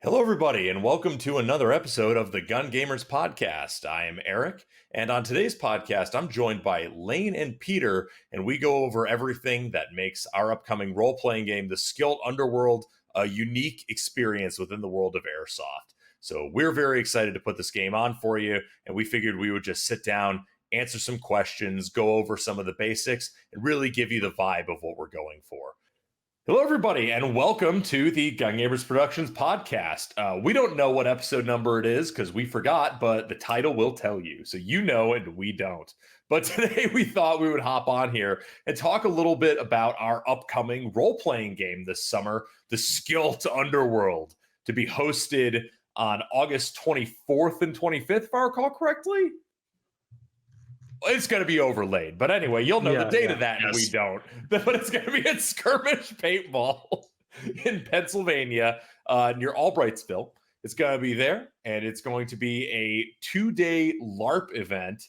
Hello, everybody, and welcome to another episode of the Gun Gamers Podcast. I am Eric, and on today's podcast, I'm joined by Lane and Peter, and we go over everything that makes our upcoming role playing game, The Skilled Underworld, a unique experience within the world of Airsoft. So, we're very excited to put this game on for you, and we figured we would just sit down, answer some questions, go over some of the basics, and really give you the vibe of what we're going for. Hello, everybody, and welcome to the Gun Gamers Productions podcast. We don't know what episode number it is because we forgot, but the title will tell you. So you know and we don't. But today we thought we would hop on here and talk a little bit about our upcoming role-playing game this summer, The Skilled Underworld, to be hosted on August 24th and 25th, if I recall correctly. It's going to be overlaid. But anyway, you'll know the date of that, and we don't. But it's going to be at Skirmish Paintball in Pennsylvania near Albrightsville. It's going to be there, and it's going to be a 2-day LARP event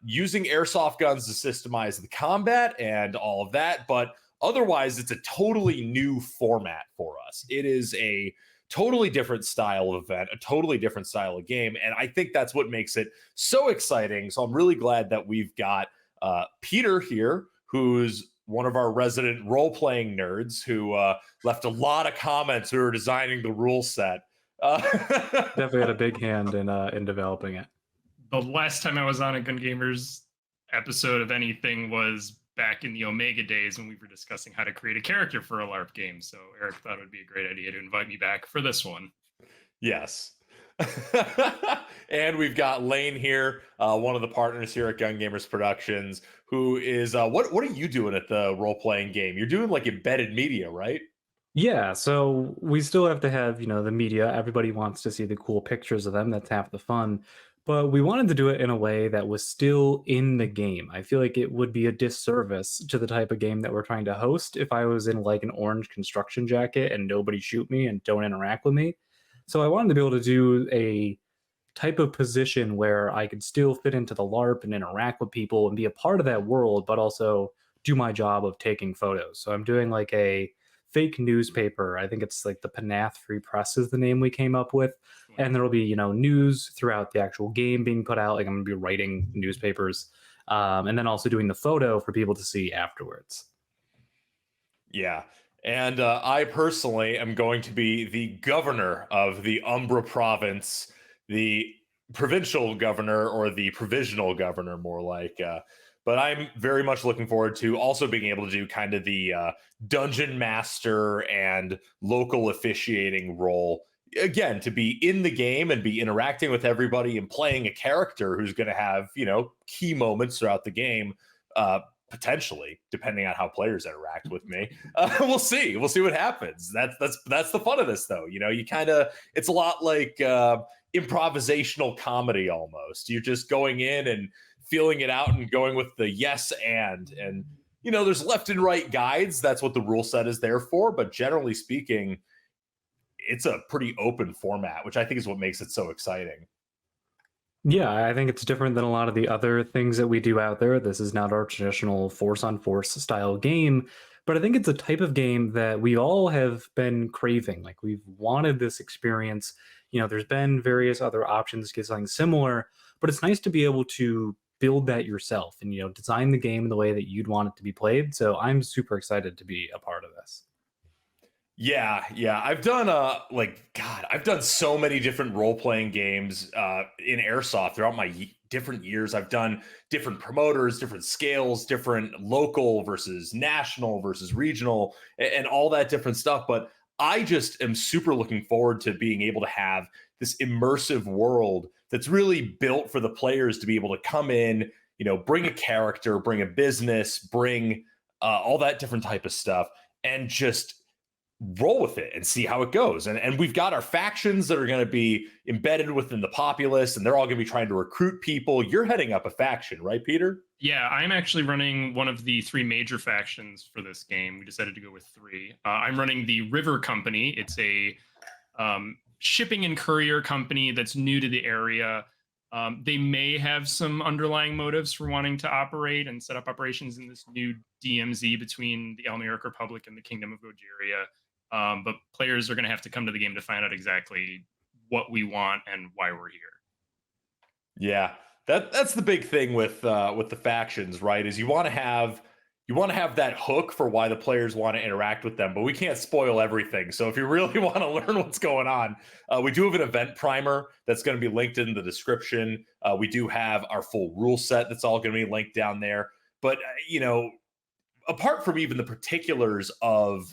using airsoft guns to systemize the combat and all of that. But otherwise, it's a totally new format for us. It is a totally different style of event, a totally different style of game. And I think that's what makes it so exciting. So I'm really glad that we've got Peter here, who's one of our resident role-playing nerds who left a lot of comments who were designing the rule set. Definitely had a big hand in developing it. The last time I was on a Gun Gamers episode of anything was back in the Omega days when we were discussing how to create a character for a LARP game. So Eric thought it would be a great idea to invite me back for this one. Yes. And we've got Lane here, one of the partners here at Gun Gamers Productions, who is, what are you doing at the role-playing game? You're doing like embedded media, right? Yeah, so we still have to have, the media. Everybody wants to see the cool pictures of them. That's half the fun. But we wanted to do it in a way that was still in the game. I feel like it would be a disservice to the type of game that we're trying to host if I was in like an orange construction jacket and nobody shoot me and don't interact with me. So I wanted to be able to do a type of position where I could still fit into the LARP and interact with people and be a part of that world, but also do my job of taking photos. So I'm doing like a fake newspaper. I think it's like the Panath Free Press is the name we came up with. And there'll be, news throughout the actual game being put out. Like I'm going to be writing newspapers and then also doing the photo for people to see afterwards. Yeah. And I personally am going to be the governor of the Umbra province, the provincial governor or the provisional governor, more like. But I'm very much looking forward to also being able to do kind of the dungeon master and local officiating role. Again, to be in the game and be interacting with everybody and playing a character who's going to have, key moments throughout the game, potentially, depending on how players interact with me. We'll see. We'll see what happens. That's the fun of this, though. You kind of, it's a lot like improvisational comedy almost. You're just going in and feeling it out and going with the yes and there's left and right guides. That's what the rule set is there for. But generally speaking, it's a pretty open format, which I think is what makes it so exciting. Yeah, I think it's different than a lot of the other things that we do out there. This is not our traditional force-on-force style game, but I think it's a type of game that we all have been craving. Like, we've wanted this experience. There's been various other options to get something similar, but it's nice to be able to build that yourself and, design the game in the way that you'd want it to be played. So I'm super excited to be a part of this. Yeah. I've done I've done so many different role-playing games in Airsoft throughout my different years. I've done different promoters, different scales, different local versus national versus regional, and all that different stuff. But I just am super looking forward to being able to have this immersive world that's really built for the players to be able to come in, bring a character, bring a business, bring all that different type of stuff, and just roll with it and see how it goes. And we've got our factions that are going to be embedded within the populace, and they're all going to be trying to recruit people. You're heading up a faction, right, Peter? Yeah, I'm actually running one of the three major factions for this game. We decided to go with three. I'm running the River Company. It's a shipping and courier company that's new to the area. They may have some underlying motives for wanting to operate and set up operations in this new DMZ between the Elmeric Republic and the Kingdom of Gogeria. But players are going to have to come to the game to find out exactly what we want and why we're here. Yeah, that's the big thing with the factions, right? Is you want to have that hook for why the players want to interact with them, but we can't spoil everything. So if you really want to learn what's going on, we do have an event primer that's going to be linked in the description. We do have our full rule set that's all going to be linked down there. But apart from even the particulars of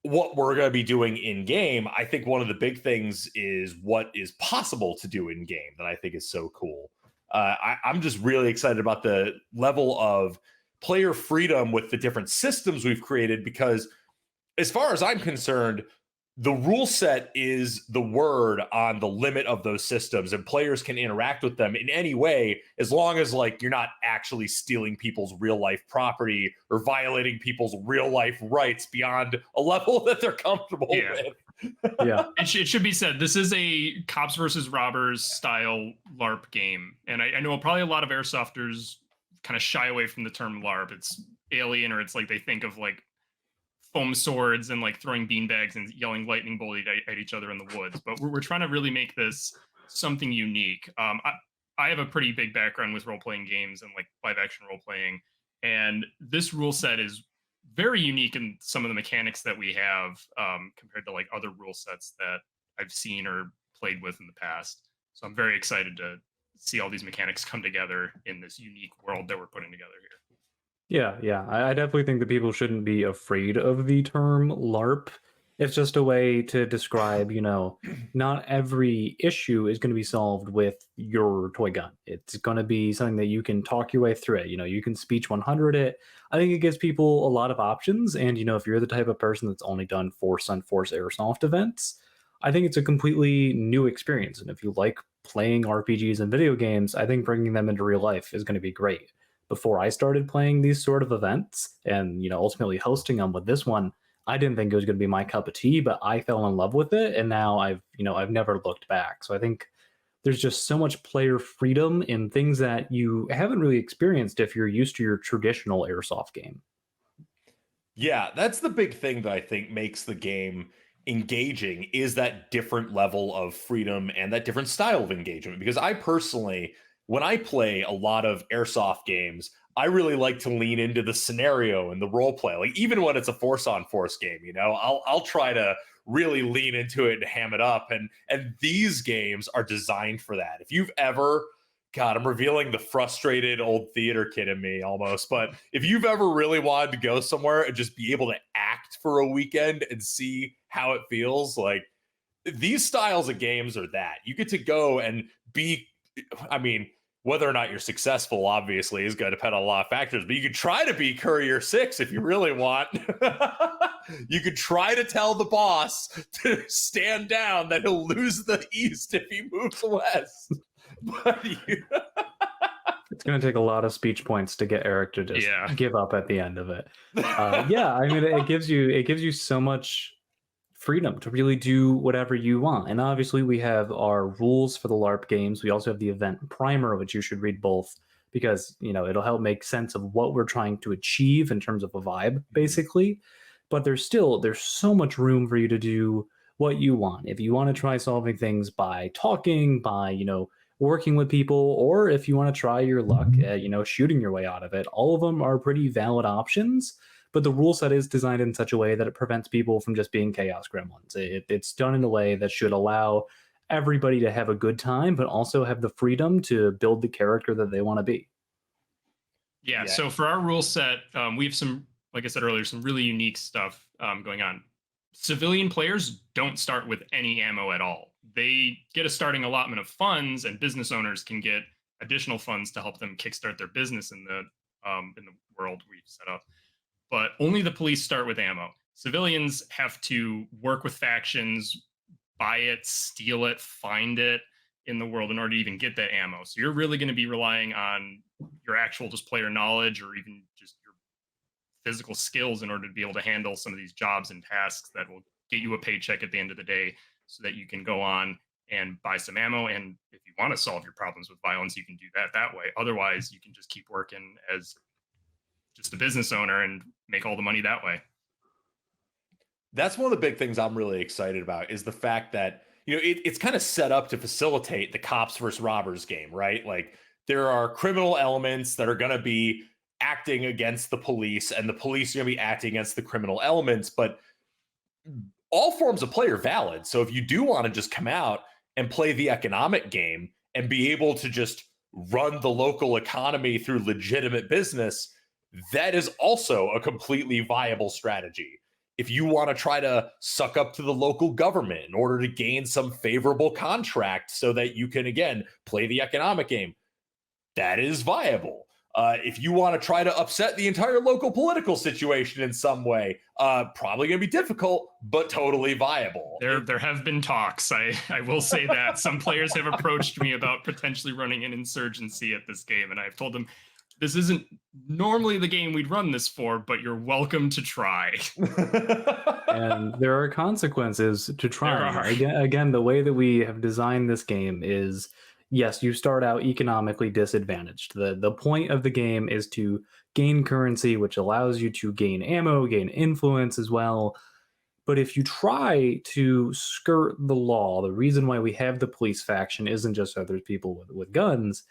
what we're going to be doing in game, I think one of the big things is what is possible to do in game that I think is so cool. I'm just really excited about the level of player freedom with the different systems we've created, because as far as I'm concerned, the rule set is the word on the limit of those systems, and players can interact with them in any way as long as like you're not actually stealing people's real life property or violating people's real life rights beyond a level that they're comfortable with. Yeah. It should be said, this is a cops versus robbers style LARP game. And I know probably a lot of airsofters kind of shy away from the term LARP. It's alien, or it's like they think of like foam swords and like throwing beanbags and yelling lightning bolt at each other in the woods. But we're trying to really make this something unique. I have a pretty big background with role-playing games and like live action role-playing. And this rule set is very unique in some of the mechanics that we have compared to like other rule sets that I've seen or played with in the past. So I'm very excited to see all these mechanics come together in this unique world that we're putting together here. Yeah. I definitely think that people shouldn't be afraid of the term LARP. It's just a way to describe, not every issue is going to be solved with your toy gun. It's going to be something that you can talk your way through it. You can speech 100 it. I think it gives people a lot of options. And, if you're the type of person that's only done Force on Force Airsoft events, I think it's a completely new experience. And if you like playing RPGs and video games, I think bringing them into real life is going to be great. Before I started playing these sort of events and, ultimately hosting them with this one, I didn't think it was going to be my cup of tea, but I fell in love with it. And now I've never looked back. So I think there's just so much player freedom in things that you haven't really experienced if you're used to your traditional Airsoft game. Yeah, that's the big thing that I think makes the game engaging, is that different level of freedom and that different style of engagement. Because I personally, when I play a lot of Airsoft games, I really like to lean into the scenario and the role play. Like even when it's a force on force game, I'll try to really lean into it and ham it up. And these games are designed for that. If you've ever, God, I'm revealing the frustrated old theater kid in me almost. But if you've ever really wanted to go somewhere and just be able to act for a weekend and see how it feels, like these styles of games are that. You get to go and be, I mean, whether or not you're successful, obviously, is going to depend on a lot of factors, but you could try to be Courier 6 if you really want. You could try to tell the boss to stand down, that he'll lose the east if he moves west. But It's going to take a lot of speech points to get Eric to just give up at the end of it. I mean, it gives you so much freedom to really do whatever you want. And obviously we have our rules for the LARP games. We also have the event primer, which you should read both, because it'll help make sense of what we're trying to achieve in terms of a vibe, basically. But there's so much room for you to do what you want. If you want to try solving things by talking, by working with people, or if you want to try your luck at shooting your way out of it, all of them are pretty valid options. But the rule set is designed in such a way that it prevents people from just being chaos gremlins. It's done in a way that should allow everybody to have a good time, but also have the freedom to build the character that they want to be. Yeah. So for our rule set, we have some, like I said earlier, some really unique stuff going on. Civilian players don't start with any ammo at all. They get a starting allotment of funds, and business owners can get additional funds to help them kickstart their business in the world we've set up. But only the police start with ammo. Civilians have to work with factions, buy it, steal it, find it in the world in order to even get that ammo. So you're really going to be relying on your actual just player knowledge, or even just your physical skills, in order to be able to handle some of these jobs and tasks that will get you a paycheck at the end of the day, so that you can go on and buy some ammo. And if you want to solve your problems with violence, you can do that way. Otherwise, you can just keep working as just a business owner and make all the money that way. That's one of the big things I'm really excited about is the fact that, it's kind of set up to facilitate the cops versus robbers game, right? Like there are criminal elements that are going to be acting against the police, and the police are going to be acting against the criminal elements, but all forms of play are valid. So if you do want to just come out and play the economic game and be able to just run the local economy through legitimate business, that is also a completely viable strategy. If you want to try to suck up to the local government in order to gain some favorable contract so that you can, again, play the economic game, that is viable. If you want to try to upset the entire local political situation in some way, probably going to be difficult, but totally viable. There have been talks. I will say that some players have approached me about potentially running an insurgency at this game, and I've told them this isn't normally the game we'd run this for, but you're welcome to try. And there are consequences to trying. There are. Again, the way that we have designed this game is, yes, you start out economically disadvantaged. The point of the game is to gain currency, which allows you to gain ammo, gain influence as well. But if you try to skirt the law, the reason why we have the police faction isn't just that there's people with guns.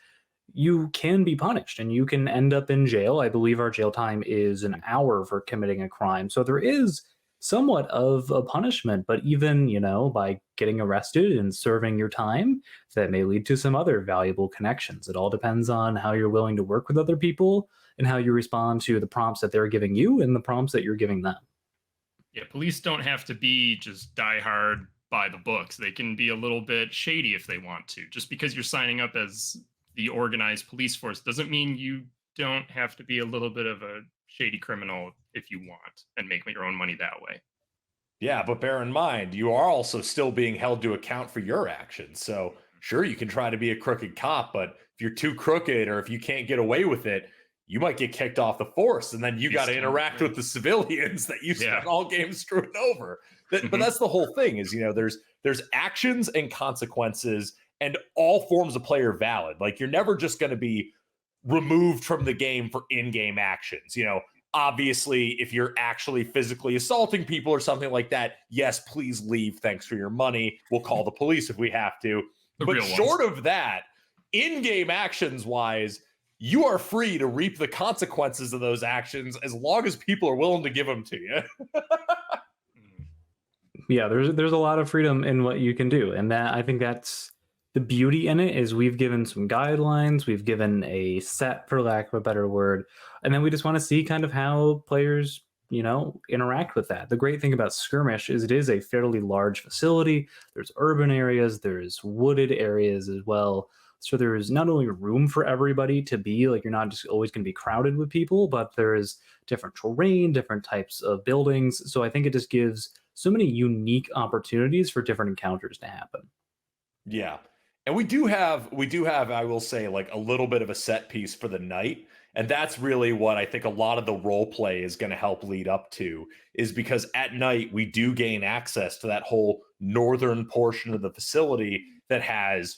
You can be punished and you can end up in jail. I believe our jail time is an hour for committing a crime. So there is somewhat of a punishment, but even, by getting arrested and serving your time, that may lead to some other valuable connections. It all depends on how you're willing to work with other people and how you respond to the prompts that they're giving you and the prompts that you're giving them. Yeah, police don't have to be just diehard by the books. They can be a little bit shady if they want to. Just because you're signing up as the organized police force doesn't mean you don't have to be a little bit of a shady criminal if you want and make your own money that way. Yeah, but bear in mind, you are also still being held to account for your actions. So sure, you can try to be a crooked cop, but if you're too crooked or if you can't get away with it, you might get kicked off the force, and then you got to interact with the civilians that you spent all game screwing over. But that's the whole thing is, there's actions and consequences, and all forms of play are valid. Like you're never just going to be removed from the game for in-game actions. Obviously, if you're actually physically assaulting people or something like that, yes, please leave. Thanks for your money. We'll call the police if we have to. But short of that, in-game actions wise, you are free to reap the consequences of those actions as long as people are willing to give them to you. Yeah, there's a lot of freedom in what you can do, and that I think that's the beauty in it. Is we've given some guidelines, we've given a set, for lack of a better word, and then we just want to see kind of how players interact with that. The great thing about Skirmish is it is a fairly large facility. There's urban areas, there's wooded areas as well. So there's not only room for everybody to be, like, you're not just always going to be crowded with people, but there's different terrain, different types of buildings. So I think it just gives so many unique opportunities for different encounters to happen. Yeah. And we do have, I will say, like a little bit of a set piece for the night. And that's really what I think a lot of the role play is going to help lead up to, is because at night we do gain access to that whole northern portion of the facility that has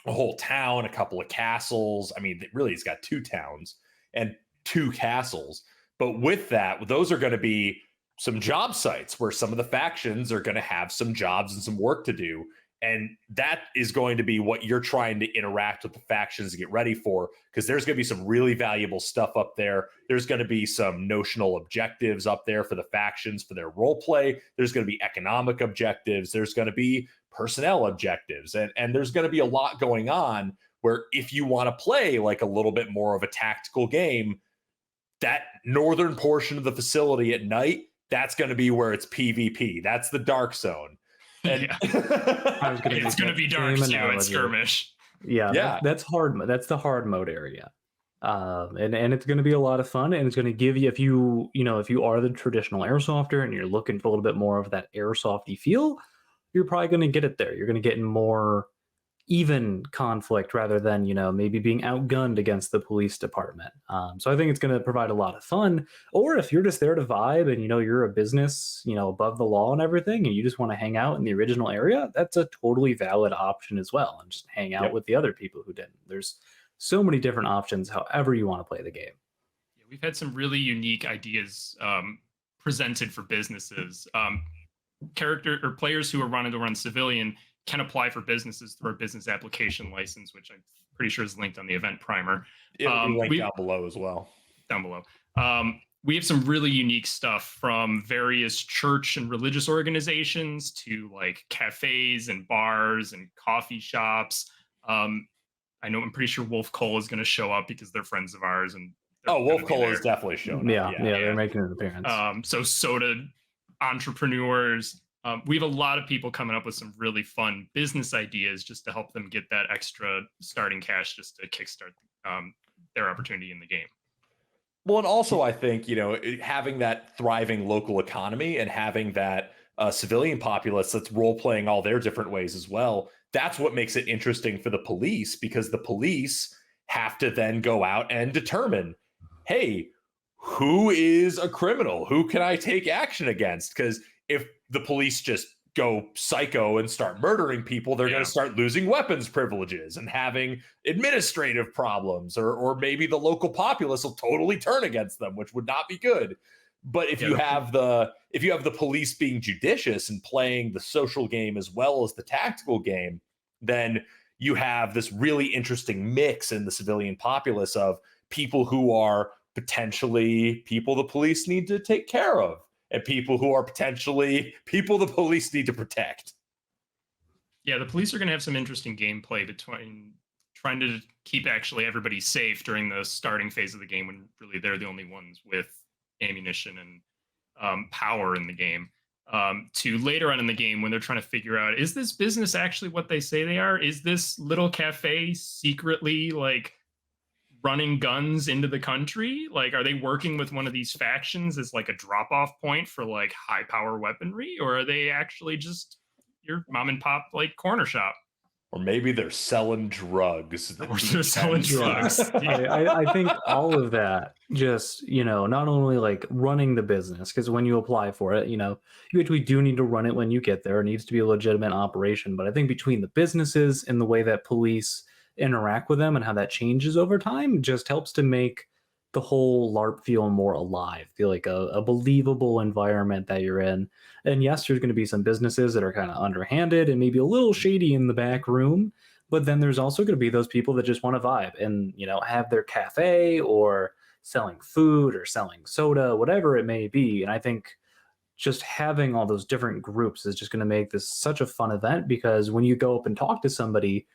a whole town, a couple of castles. I mean, really, it's got 2 towns and 2 castles. But with that, those are going to be some job sites where some of the factions are going to have some jobs and some work to do. And that is going to be what you're trying to interact with the factions to get ready for, because there's going to be some really valuable stuff up there. There's going to be some notional objectives up there for the factions for their role play. There's going to be economic objectives. There's going to be personnel objectives. And there's going to be a lot going on where if you want to play like a little bit more of a tactical game, that northern portion of the facility at night, that's going to be where it's PvP. That's the dark zone. And it's going to be dark too at Skirmish. Yeah. That's hard. That's the hard mode area. And it's going to be a lot of fun, and it's going to give you, if you are the traditional airsofter and you're looking for a little bit more of that airsofty feel, you're probably going to get it there. You're going to get in more even conflict rather than, maybe being outgunned against the police department. So I think it's going to provide a lot of fun. Or if you're just there to vibe and, you're a business, above the law and everything, and you just want to hang out in the original area, that's a totally valid option as well. And just hang out with the other people who didn't. There's so many different options, however you want to play the game. Yeah, we've had some really unique ideas presented for businesses. Character or players who are wanting to run civilian can apply for businesses through our business application license, which I'm pretty sure is linked on the event primer. It'll be linked down below as well. Down below. We have some really unique stuff from various church and religious organizations to like cafes and bars and coffee shops. I'm pretty sure Wolf Cole is going to show up because they're friends of ours. And Wolf Cole is definitely showing up. Yeah, they're making an appearance. So soda entrepreneurs. We have a lot of people coming up with some really fun business ideas just to help them get that extra starting cash just to kickstart their opportunity in the game. Well, and also I think, having that thriving local economy and having that civilian populace that's role playing all their different ways as well, that's what makes it interesting for the police, because the police have to then go out and determine, hey, who is a criminal? Who can I take action against? Because if the police just go psycho and start murdering people, they're going to start losing weapons privileges and having administrative problems, or maybe the local populace will totally turn against them, which would not be good. But if you have the police being judicious and playing the social game as well as the tactical game, then you have this really interesting mix in the civilian populace of people who are potentially people the police need to take care of, and people who are potentially people the police need to protect. Yeah, the police are going to have some interesting gameplay between trying to keep actually everybody safe during the starting phase of the game, when really they're the only ones with ammunition and power in the game, to later on in the game when they're trying to figure out, is this business actually what they say they are? Is this little cafe secretly like running guns into the country? Like, are they working with one of these factions as like a drop-off point for like high power weaponry, or are they actually just your mom and pop like corner shop? Or maybe they're selling drugs. Or they're selling drugs. I think all of that, just, not only like running the business, because when you apply for it, you actually do need to run it when you get there. It needs to be a legitimate operation. But I think between the businesses and the way that police interact with them and how that changes over time just helps to make the whole LARP feel more alive, feel like a believable environment that you're in. And yes, there's going to be some businesses that are kind of underhanded and maybe a little shady in the back room, but then there's also going to be those people that just want to vibe and, have their cafe or selling food or selling soda, whatever it may be. And I think just having all those different groups is just going to make this such a fun event, because when you go up and talk to somebody,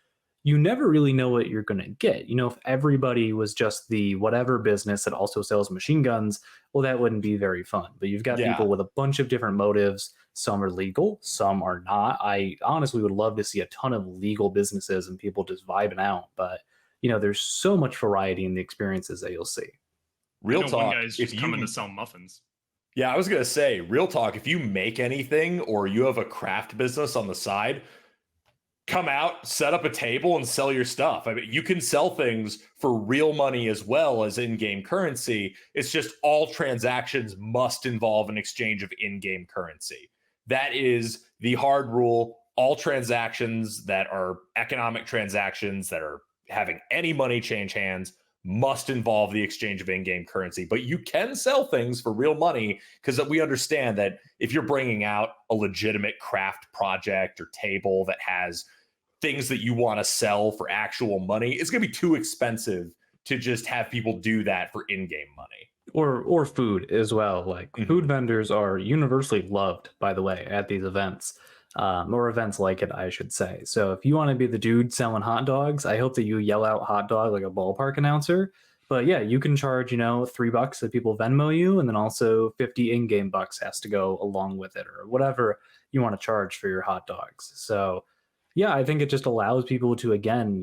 you never really know what you're going to get. If everybody was just the whatever business that also sells machine guns, well, that wouldn't be very fun. But you've got people with a bunch of different motives. Some are legal, some are not. I honestly would love to see a ton of legal businesses and people just vibing out. But, there's so much variety in the experiences that you'll see. Real talk. One guy's just coming to sell muffins. Yeah, I was going to say, real talk. If you make anything or you have a craft business on the side, come out, set up a table, and sell your stuff. I mean, you can sell things for real money as well as in-game currency. It's just all transactions must involve an exchange of in-game currency. That is the hard rule. All transactions that are economic transactions that are having any money change hands must involve the exchange of in-game currency. But you can sell things for real money, because we understand that if you're bringing out a legitimate craft project or table that has things that you want to sell for actual money, it's going to be too expensive to just have people do that for in-game money. Or food as well. Like food vendors are universally loved, by the way, at these events, or events like it, I should say. So if you want to be the dude selling hot dogs, I hope that you yell out hot dog like a ballpark announcer. But yeah, you can charge, $3 that people Venmo you, and then also 50 in-game bucks has to go along with it, or whatever you want to charge for your hot dogs. So yeah, I think it just allows people to, again,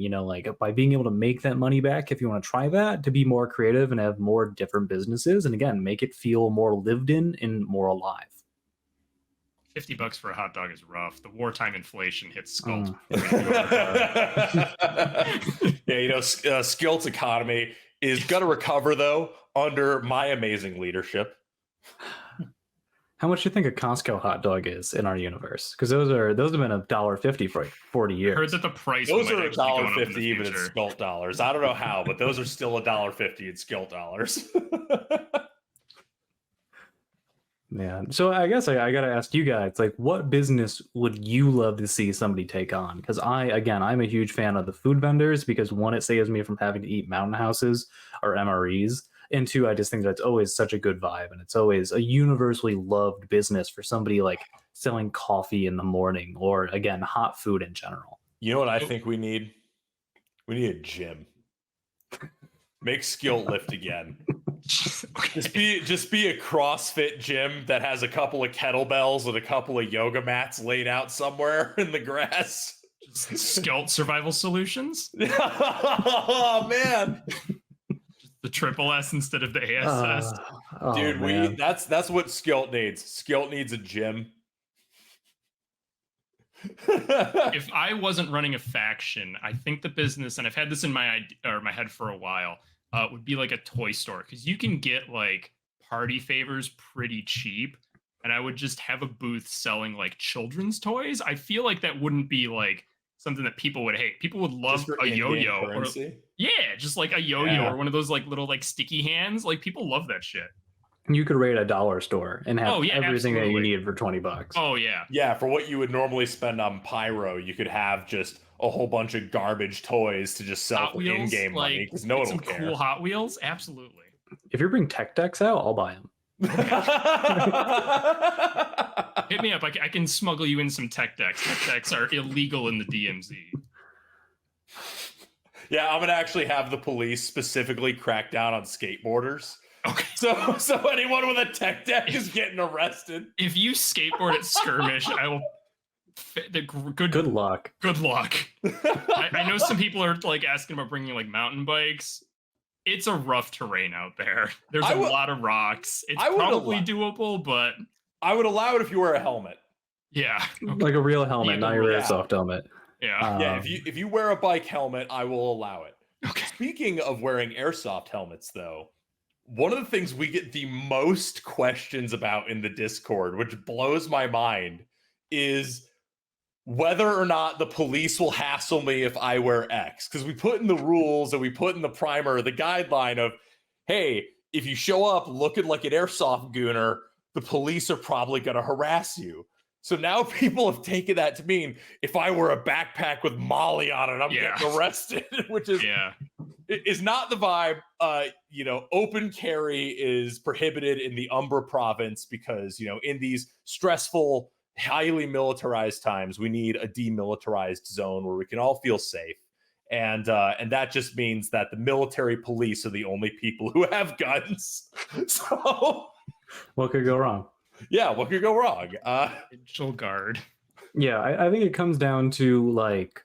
by being able to make that money back, if you want to try that, to be more creative and have more different businesses, and again, make it feel more lived in and more alive. $50 for a hot dog is rough. The wartime inflation hits Skult. Skilt's economy is going to recover, though, under my amazing leadership. How much do you think a Costco hot dog is in our universe? Because those have been $1.50 for like 40 years. I heard that the price those are $1.50 even in Skult dollars. I don't know how, but those are still $1.50 in Skult dollars. Man, so I guess I got to ask you guys, like, what business would you love to see somebody take on? Because I'm a huge fan of the food vendors because one, it saves me from having to eat mountain houses or MREs, and two, I just think that's always such a good vibe, and it's always a universally loved business for somebody like selling coffee in the morning or again, hot food in general. You know what I think we need? We need a gym. Make Skill Lift again. Okay. Just be a CrossFit gym that has a couple of kettlebells and a couple of yoga mats laid out somewhere in the grass. Skelt survival solutions. Oh man, The triple S instead of the ASS. dude, man. that's what Skilt needs. Skilt needs a gym. If I wasn't running a faction, I think the business, and I've had this in my head for a while, would be like a toy store because you can get like party favors pretty cheap, and I would just have a booth selling like children's toys. I feel like that wouldn't be like something that people would hate. People would love Just for a in-game yo-yo, or currency? yeah, just like a yo-yo Yeah. or one of those like little like sticky hands. Like people love that shit. You could raid a dollar store and have Oh, yeah, everything that you absolutely. need for $20. Oh yeah. Yeah, for what you would normally spend on pyro, you could have just a whole bunch of garbage toys to just sell Hot for Wheels, in-game money like because no get one will some care. cool Hot Wheels, absolutely. If you bring tech decks out, I'll buy them. Hit me up. I can smuggle you in some tech decks. Tech decks are illegal in the DMZ. Yeah, I'm gonna actually have the police specifically crack down on skateboarders. Okay. So anyone with a tech deck is getting arrested. If you skateboard at skirmish, I will. Good luck. Good luck. I know some people are like asking about bringing like mountain bikes. It's a rough terrain out there. There's a lot of rocks. It's probably doable, but I would allow it if you wear a helmet. yeah. Like a real helmet, not your Yeah. airsoft helmet. Yeah. Yeah, if you wear a bike helmet, I will allow it. Okay. Speaking of wearing airsoft helmets, though, one of the things we get the most questions about in the Discord, which blows my mind, is whether or not the police will hassle me if I wear X. Because we put in the rules and we put in the primer the guideline of, hey, if you show up looking like an airsoft gooner, the police are probably going to harass you. So now people have taken that to mean if I wear a backpack with Molly on it, I'm getting arrested, which is not the vibe. Open carry is prohibited in the Umbra province because, in these stressful, highly militarized times, we need a demilitarized zone where we can all feel safe. And that just means that the military police are the only people who have guns. So what could go wrong? Yeah, what could go wrong? Provincial guard. Yeah, I think it comes down to like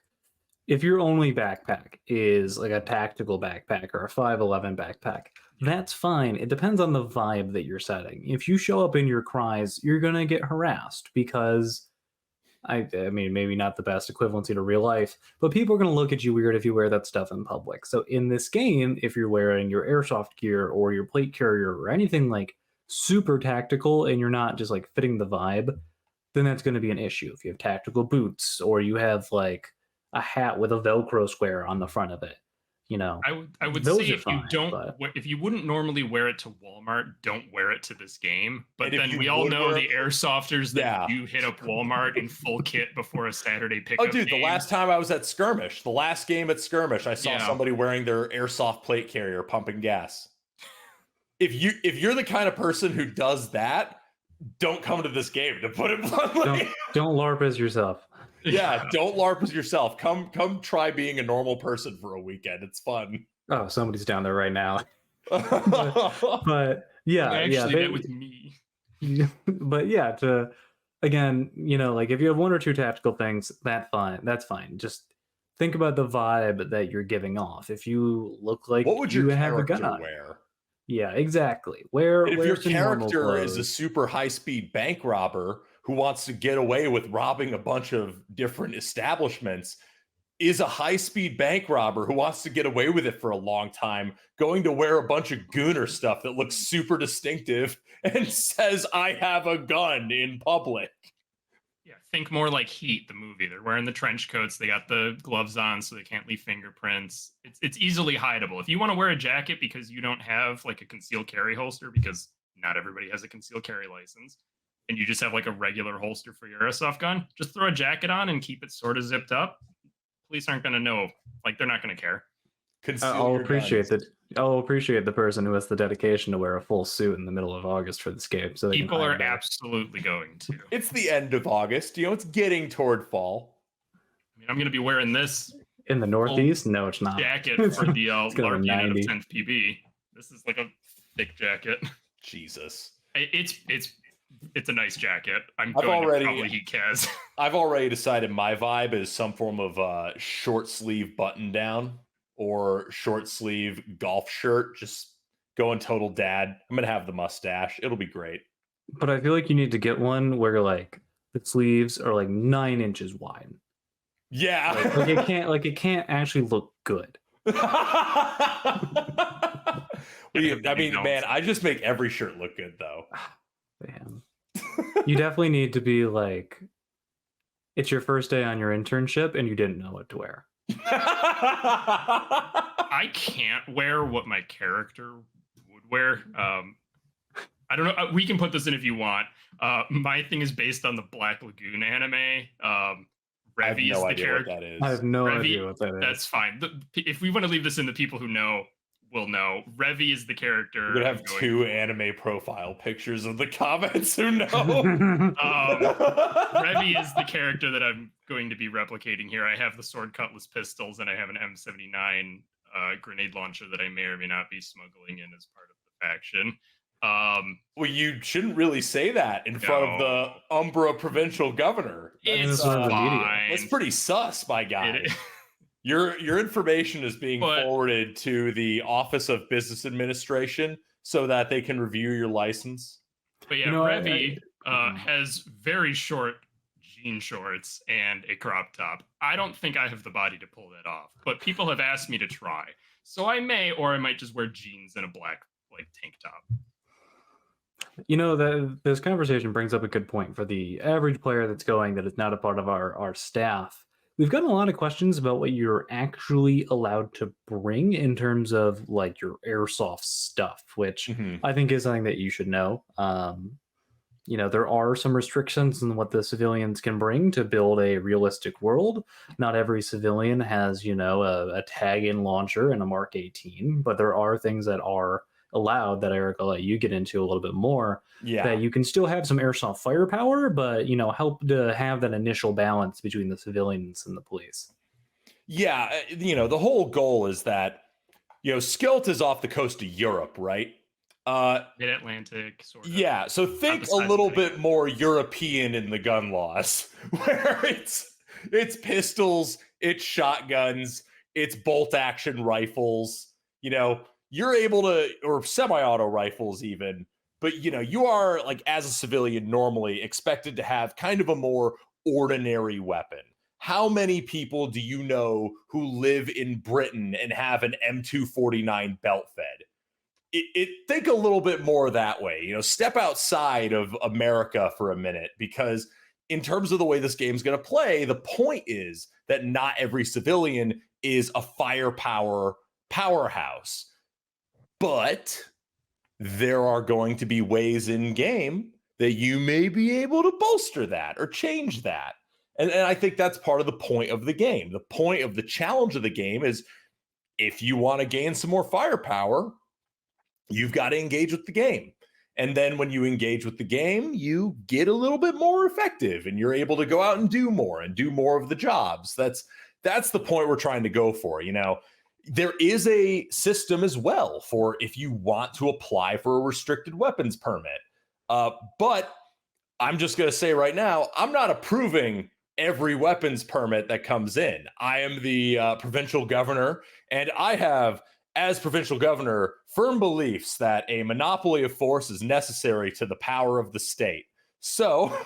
if your only backpack is like a tactical backpack or a 511 backpack, that's fine. It depends on the vibe that you're setting. If you show up in your cries, you're gonna get harassed because I mean maybe not the best equivalency to real life, but people are gonna look at you weird if you wear that stuff in public. So in this game, if you're wearing your airsoft gear or your plate carrier or anything like super tactical and you're not just like fitting the vibe, then that's going to be an issue. If you have tactical boots or you have like a hat with a Velcro square on the front of it, I would those say are fine, if you wouldn't normally wear it to Walmart, don't wear it to this game. But And then we all know the airsofters that do hit up Walmart in full kit before a Saturday pickup. Oh, dude, the last time I was at Skirmish, the last game at Skirmish, I saw somebody wearing their airsoft plate carrier pumping gas. If you're the kind of person who does that, don't come to this game, to put it bluntly. Don't LARP as yourself. Yeah, don't LARP as yourself. Come try being a normal person for a weekend. It's fun. Oh, somebody's down there right now. but yeah, that was me. But yeah, again, like if you have one or two tactical things, that's fine. Just think about the vibe that you're giving off. If you look like what would you have a gun on. wear? Yeah, exactly. If your character is a super high-speed bank robber who wants to get away with robbing a bunch of different establishments, is a high-speed bank robber who wants to get away with it for a long time going to wear a bunch of gooner stuff that looks super distinctive and says, I have a gun in public? Yeah, think more like Heat, the movie. They're wearing the trench coats. They got the gloves on so they can't leave fingerprints. It's easily hideable. If you want to wear a jacket because you don't have like a concealed carry holster because not everybody has a concealed carry license, and you just have like a regular holster for your airsoft gun, just throw a jacket on and keep it sort of zipped up. Police aren't going to know, like they're not going to care. Conceal I'll your appreciate guns. that. I'll appreciate the person who has the dedication to wear a full suit in the middle of August for this game. So People are absolutely going to. It's the end of August. It's getting toward fall. I mean, I'm going to be wearing this in the Northeast. No, it's not. Jacket for the LARP unit of 10th PB. This is like a thick jacket. Jesus, it's a nice jacket. I'm going to probably heat Kaz. I've already decided my vibe is some form of short sleeve button down or short sleeve golf shirt. Just going total dad. I'm gonna have the mustache. It'll be great. But I feel like you need to get one where like the sleeves are like 9 inches wide. Yeah, it can't actually look good. I mean, man, I just make every shirt look good though. Man. You definitely need to be like, it's your first day on your internship and you didn't know what to wear. I can't wear what my character would wear. I don't know. We can put this in if you want. My thing is based on the Black Lagoon anime. Revy is the character. I have no idea what that is. That's fine. If we want to leave this in, the people who know will know. Revy is the character. We're gonna have two anime profile pictures of the comments who know. Revy is the character that I'm going to be replicating here. I have the sword cutlass pistols and I have an M79 grenade launcher that I may or may not be smuggling in as part of the faction. Well, you shouldn't really say that in front of the Umbra provincial governor. It's fine. That's pretty sus, my guy. Your information is being forwarded to the Office of Business Administration so that they can review your license. But yeah, Revy has very short jean shorts and a crop top. I don't think I have the body to pull that off, but people have asked me to try. So I may, or I might just wear jeans and a black tank top. This conversation brings up a good point for the average player that's going that is not a part of our staff. We've gotten a lot of questions about what you're actually allowed to bring in terms of like your airsoft stuff, which I think is something that you should know. There are some restrictions on what the civilians can bring to build a realistic world. Not every civilian has, a tag-in launcher and a Mark 18, but there are things that are allowed that Eric, I'll let you get into a little bit more. Yeah, that you can still have some airsoft firepower, but help to have that initial balance between the civilians and the police. Yeah, the whole goal is that Skilt is off the coast of Europe, right? Mid-Atlantic, sort of. Yeah, so think a little bit more European in the gun laws, where it's pistols, it's shotguns, it's bolt action rifles. You're able to, or semi-auto rifles even, but you are, like, as a civilian normally expected to have kind of a more ordinary weapon. How many people do you know who live in Britain and have an M249 belt fed? Think a little bit more that way. Step outside of America for a minute, because in terms of the way this game's going to play, the point is that not every civilian is a firepower powerhouse. But there are going to be ways in game that you may be able to bolster that or change that. And I think that's part of the point of the game. The point of the challenge of the game is if you want to gain some more firepower, you've got to engage with the game. And then when you engage with the game, you get a little bit more effective and you're able to go out and do more of the jobs. That's the point we're trying to go for. There is a system as well for if you want to apply for a restricted weapons permit. But I'm just going to say right now, I'm not approving every weapons permit that comes in. I am the provincial governor, and I have, as provincial governor, firm beliefs that a monopoly of force is necessary to the power of the state. So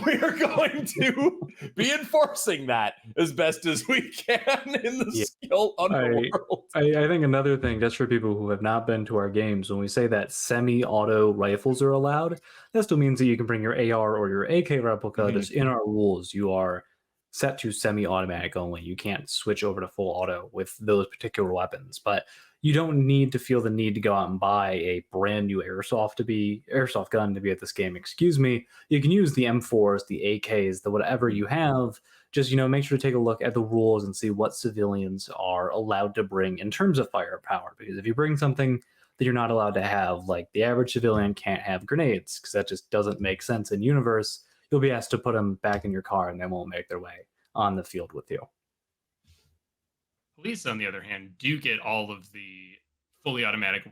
we are going to be enforcing that as best as we can in the skill underworld. I think another thing, just for people who have not been to our games, when we say that semi-auto rifles are allowed, that still means that you can bring your AR or your AK replica. Just in our rules, you are set to semi-automatic only. You can't switch over to full auto with those particular weapons. But you don't need to feel the need to go out and buy a brand new airsoft gun to be at this game. Excuse me. You can use the M4s, the AKs, the whatever you have. Just make sure to take a look at the rules and see what civilians are allowed to bring in terms of firepower. Because if you bring something that you're not allowed to have, like the average civilian can't have grenades, because that just doesn't make sense in universe, you'll be asked to put them back in your car and they won't make their way on the field with you. Police, on the other hand, do get all of the fully automatic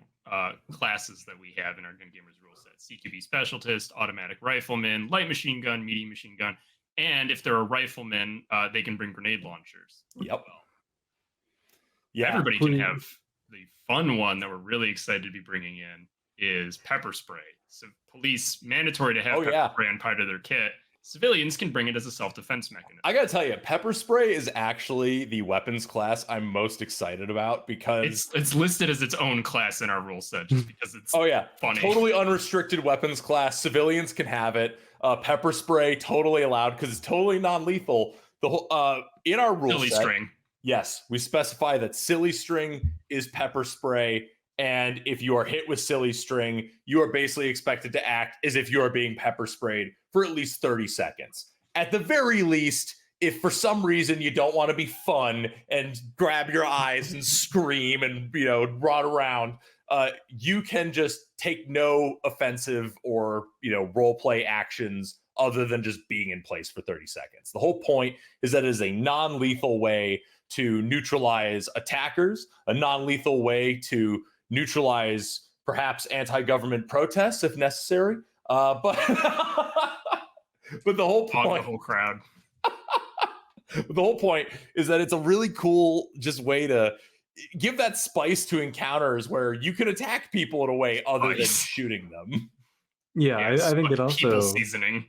classes that we have in our Gun Gamers rule set: CQB Specialist, Automatic Rifleman, Light Machine Gun, Medium Machine Gun, and if they're a rifleman, they can bring grenade launchers. Yep. Well, Yeah. everybody can have the fun one that we're really excited to be bringing in is pepper spray. So police mandatory to have pepper spray on part of their kit. Civilians can bring it as a self-defense mechanism. I gotta tell you, pepper spray is actually the weapons class I'm most excited about, because it's listed as its own class in our rule set just because it's funny. Totally unrestricted weapons class. Civilians can have it. Pepper spray totally allowed because it's totally non-lethal. The whole in our rule Silly set, string. Yes, we specify that silly string is pepper spray. And if you are hit with silly string, you are basically expected to act as if you are being pepper sprayed for at least 30 seconds. At the very least, if for some reason you don't want to be fun and grab your eyes and scream and, run around, you can just take no offensive or, role play actions other than just being in place for 30 seconds. The whole point is that it is a non-lethal way to neutralize attackers, a non-lethal way to neutralize perhaps anti-government protests if necessary. But the whole point, the whole crowd. The whole point is that it's a really cool just way to give that spice to encounters where you can attack people in a way other than shooting them. Yeah, I think it also people seasoning.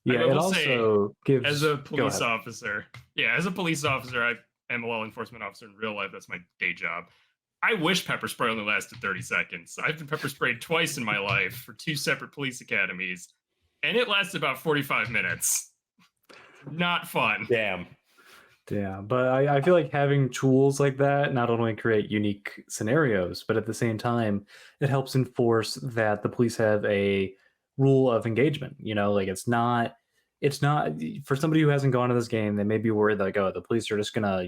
Yeah, it also gives. As a police officer, I am a law enforcement officer in real life. That's my day job. I wish pepper spray only lasted 30 seconds. I've been pepper sprayed twice in my life for 2 separate police academies, and it lasted about 45 minutes. Not fun. Damn. Yeah, but I feel like having tools like that not only create unique scenarios, but at the same time, it helps enforce that the police have a rule of engagement. Like it's not for somebody who hasn't gone to this game, they may be worried like, oh, the police are just gonna,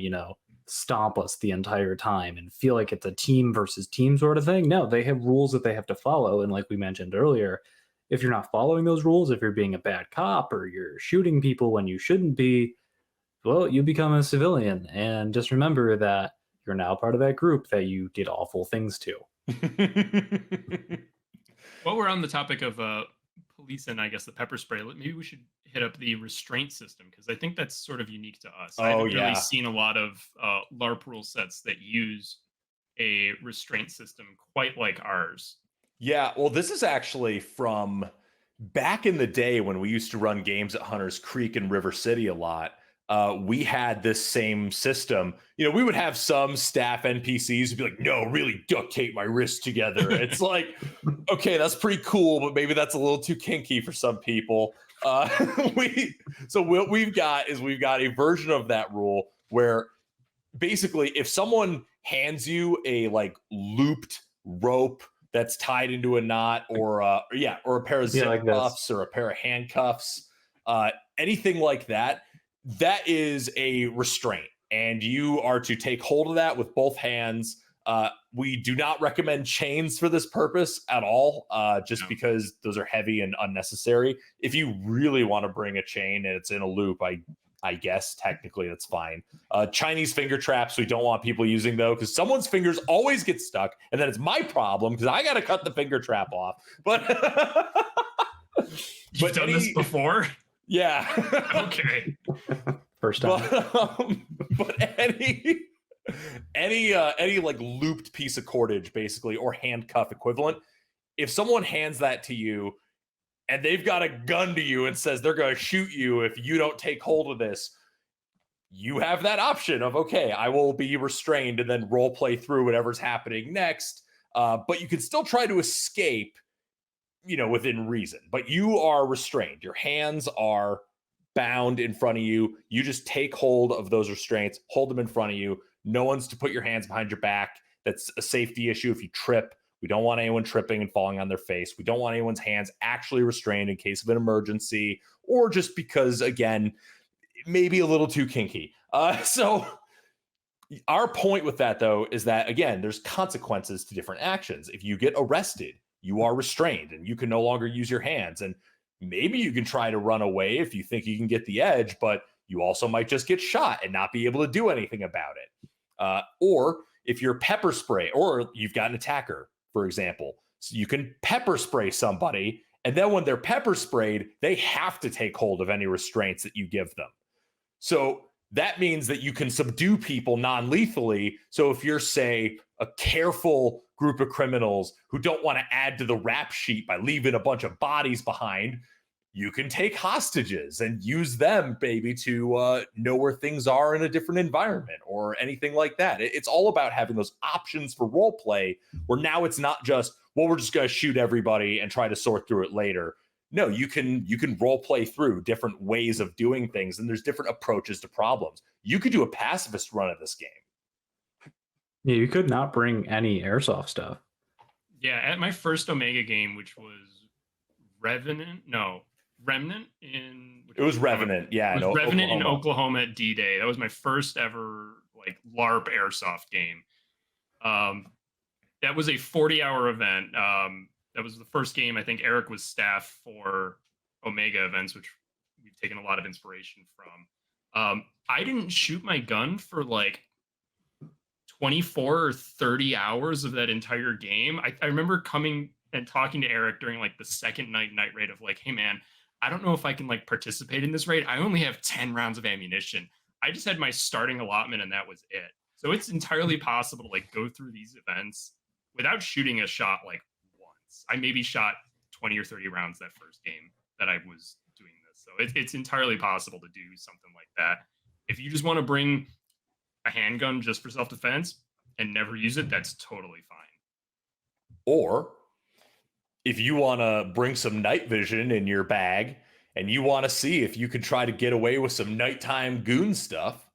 stomp us the entire time and feel like it's a team versus team sort of thing. No, they have rules that they have to follow. And like we mentioned earlier, if you're not following those rules, if you're being a bad cop or you're shooting people when you shouldn't be, well, you become a civilian. And just remember that you're now part of that group that you did awful things to. While we're on the topic of police and I guess the pepper spray, maybe we should hit up the restraint system, because I think that's sort of unique to us. I haven't really seen a lot of LARP rule sets that use a restraint system quite like ours. Yeah, well, this is actually from back in the day when we used to run games at Hunters Creek and River City a lot. We had this same system. We would have some staff NPCs who'd be like, no, really duct tape my wrists together. It's like, okay, that's pretty cool, but maybe that's a little too kinky for some people. What we've got a version of that rule where basically if someone hands you a like looped rope that's tied into a knot or a pair of zip cuffs or a pair of handcuffs, anything like that, that is a restraint, and you are to take hold of that with both hands. We do not recommend chains for this purpose at all, because those are heavy and unnecessary. If you really want to bring a chain and it's in a loop, I guess technically that's fine. Chinese finger traps, we don't want people using though, because someone's fingers always get stuck, and then it's my problem because I got to cut the finger trap off. But you've done this before? Yeah. Okay. First time. But any like looped piece of cordage, basically, or handcuff equivalent, if someone hands that to you and they've got a gun to you and says they're going to shoot you if you don't take hold of this, you have that option of, okay, I will be restrained and then role play through whatever's happening next. But you can still try to escape, within reason, but you are restrained. Your hands are bound in front of you. You just take hold of those restraints, hold them in front of you. No one's to put your hands behind your back. that's a safety issue. If you trip, we don't want anyone tripping and falling on their face. We don't want anyone's hands actually restrained in case of an emergency, or just because, again, maybe a little too kinky. So our point with that, though, is that, again, there's consequences to different actions. If you get arrested, you are restrained and you can no longer use your hands. And maybe you can try to run away if you think you can get the edge, but you also might just get shot and not be able to do anything about it. Or if you're pepper spray, or you've got an attacker, for example, so you can pepper spray somebody, and then when they're pepper sprayed, they have to take hold of any restraints that you give them. So that means that you can subdue people non-lethally. So if you're, say, a careful group of criminals who don't want to add to the rap sheet by leaving a bunch of bodies behind, you can take hostages and use them, baby, to know where things are in a different environment or anything like that. It's all about having those options for role play, where now it's not just, well, we're just going to shoot everybody and try to sort through it later. No, you can role play through different ways of doing things, and there's different approaches to problems. You could do a pacifist run of this game. Yeah, you could not bring any airsoft stuff. Yeah, at my first Omega game, which was Remnant in... It was Revenant, yeah. It was Revenant in Oklahoma at D-Day. That was my first ever like LARP airsoft game. That was a 40-hour event. That was the first game. I think Eric was staff for Omega events, which we've taken a lot of inspiration from. I didn't shoot my gun for like 24 or 30 hours of that entire game. I remember coming and talking to Eric during like the second night raid of like, hey man, I don't know if I can like participate in this raid. I only have 10 rounds of ammunition. I just had my starting allotment and that was it. So it's entirely possible to like go through these events without shooting a shot like once. I maybe shot 20 or 30 rounds that first game that I was doing this. So it's entirely possible to do something like that. If you just want to bring a handgun just for self-defense and never use it, that's totally fine. Or if you want to bring some night vision in your bag and you want to see if you could try to get away with some nighttime goon stuff,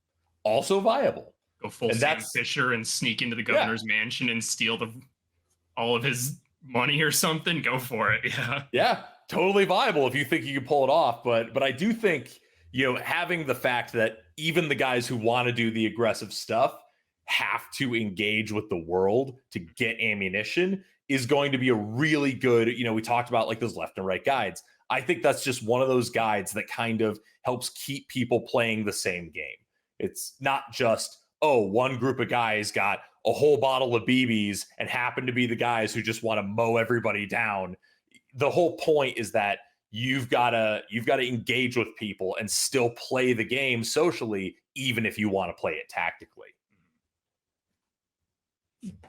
also viable. Go full Sam Fisher and sneak into the governor's mansion and steal all of his money or something. Go for it. Yeah, totally viable if you think you can pull it off. But I do think, having the fact that even the guys who want to do the aggressive stuff have to engage with the world to get ammunition is going to be a really good, we talked about like those left and right guides. I think that's just one of those guides that kind of helps keep people playing the same game. It's not just, one group of guys got a whole bottle of BBs and happen to be the guys who just want to mow everybody down. The whole point is that you've got to engage with people and still play the game socially, even if you want to play it tactically.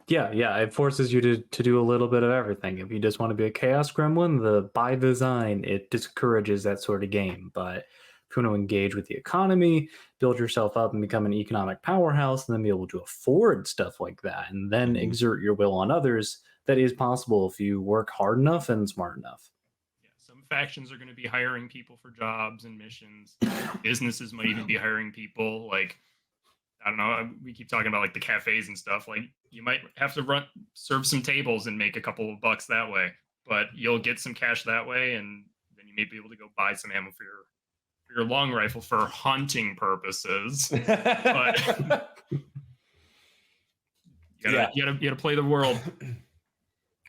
Yeah, it forces you to do a little bit of everything. If you just want to be a chaos gremlin, by design, it discourages that sort of game. But if you want to engage with the economy, build yourself up and become an economic powerhouse, and then be able to afford stuff like that, and then exert your will on others, that is possible if you work hard enough and smart enough. Yeah, some factions are going to be hiring people for jobs and missions. Businesses might even be hiring people. Like, I don't know, we keep talking about like the cafes and stuff. Like, you might have to serve some tables and make a couple of bucks that way, but you'll get some cash that way, and then you may be able to go buy some ammo for your long rifle for hunting purposes. But you gotta play the world.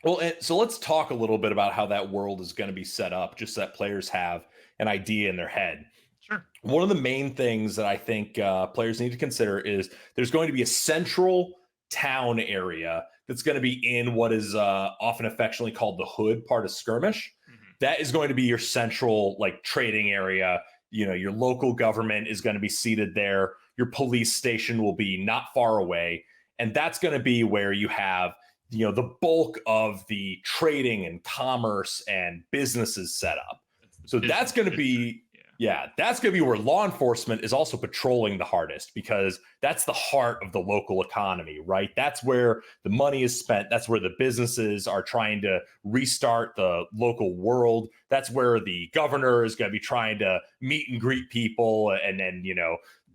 Well, so let's talk a little bit about how that world is going to be set up, just so that players have an idea in their head. Sure. One of the main things that I think players need to consider is there's going to be a central town area that's going to be in what is often affectionately called the hood part of skirmish. Mm-hmm. That is going to be your central like trading area. Your local government is going to be seated there. Your police station will be not far away. And that's going to be where you have, the bulk of the trading and commerce and businesses set up. So that's going to be, that's going to be where law enforcement is also patrolling the hardest, because that's the heart of the local economy, right? That's where the money is spent. That's where the businesses are trying to restart the local world. That's where the governor is going to be trying to meet and greet people and then,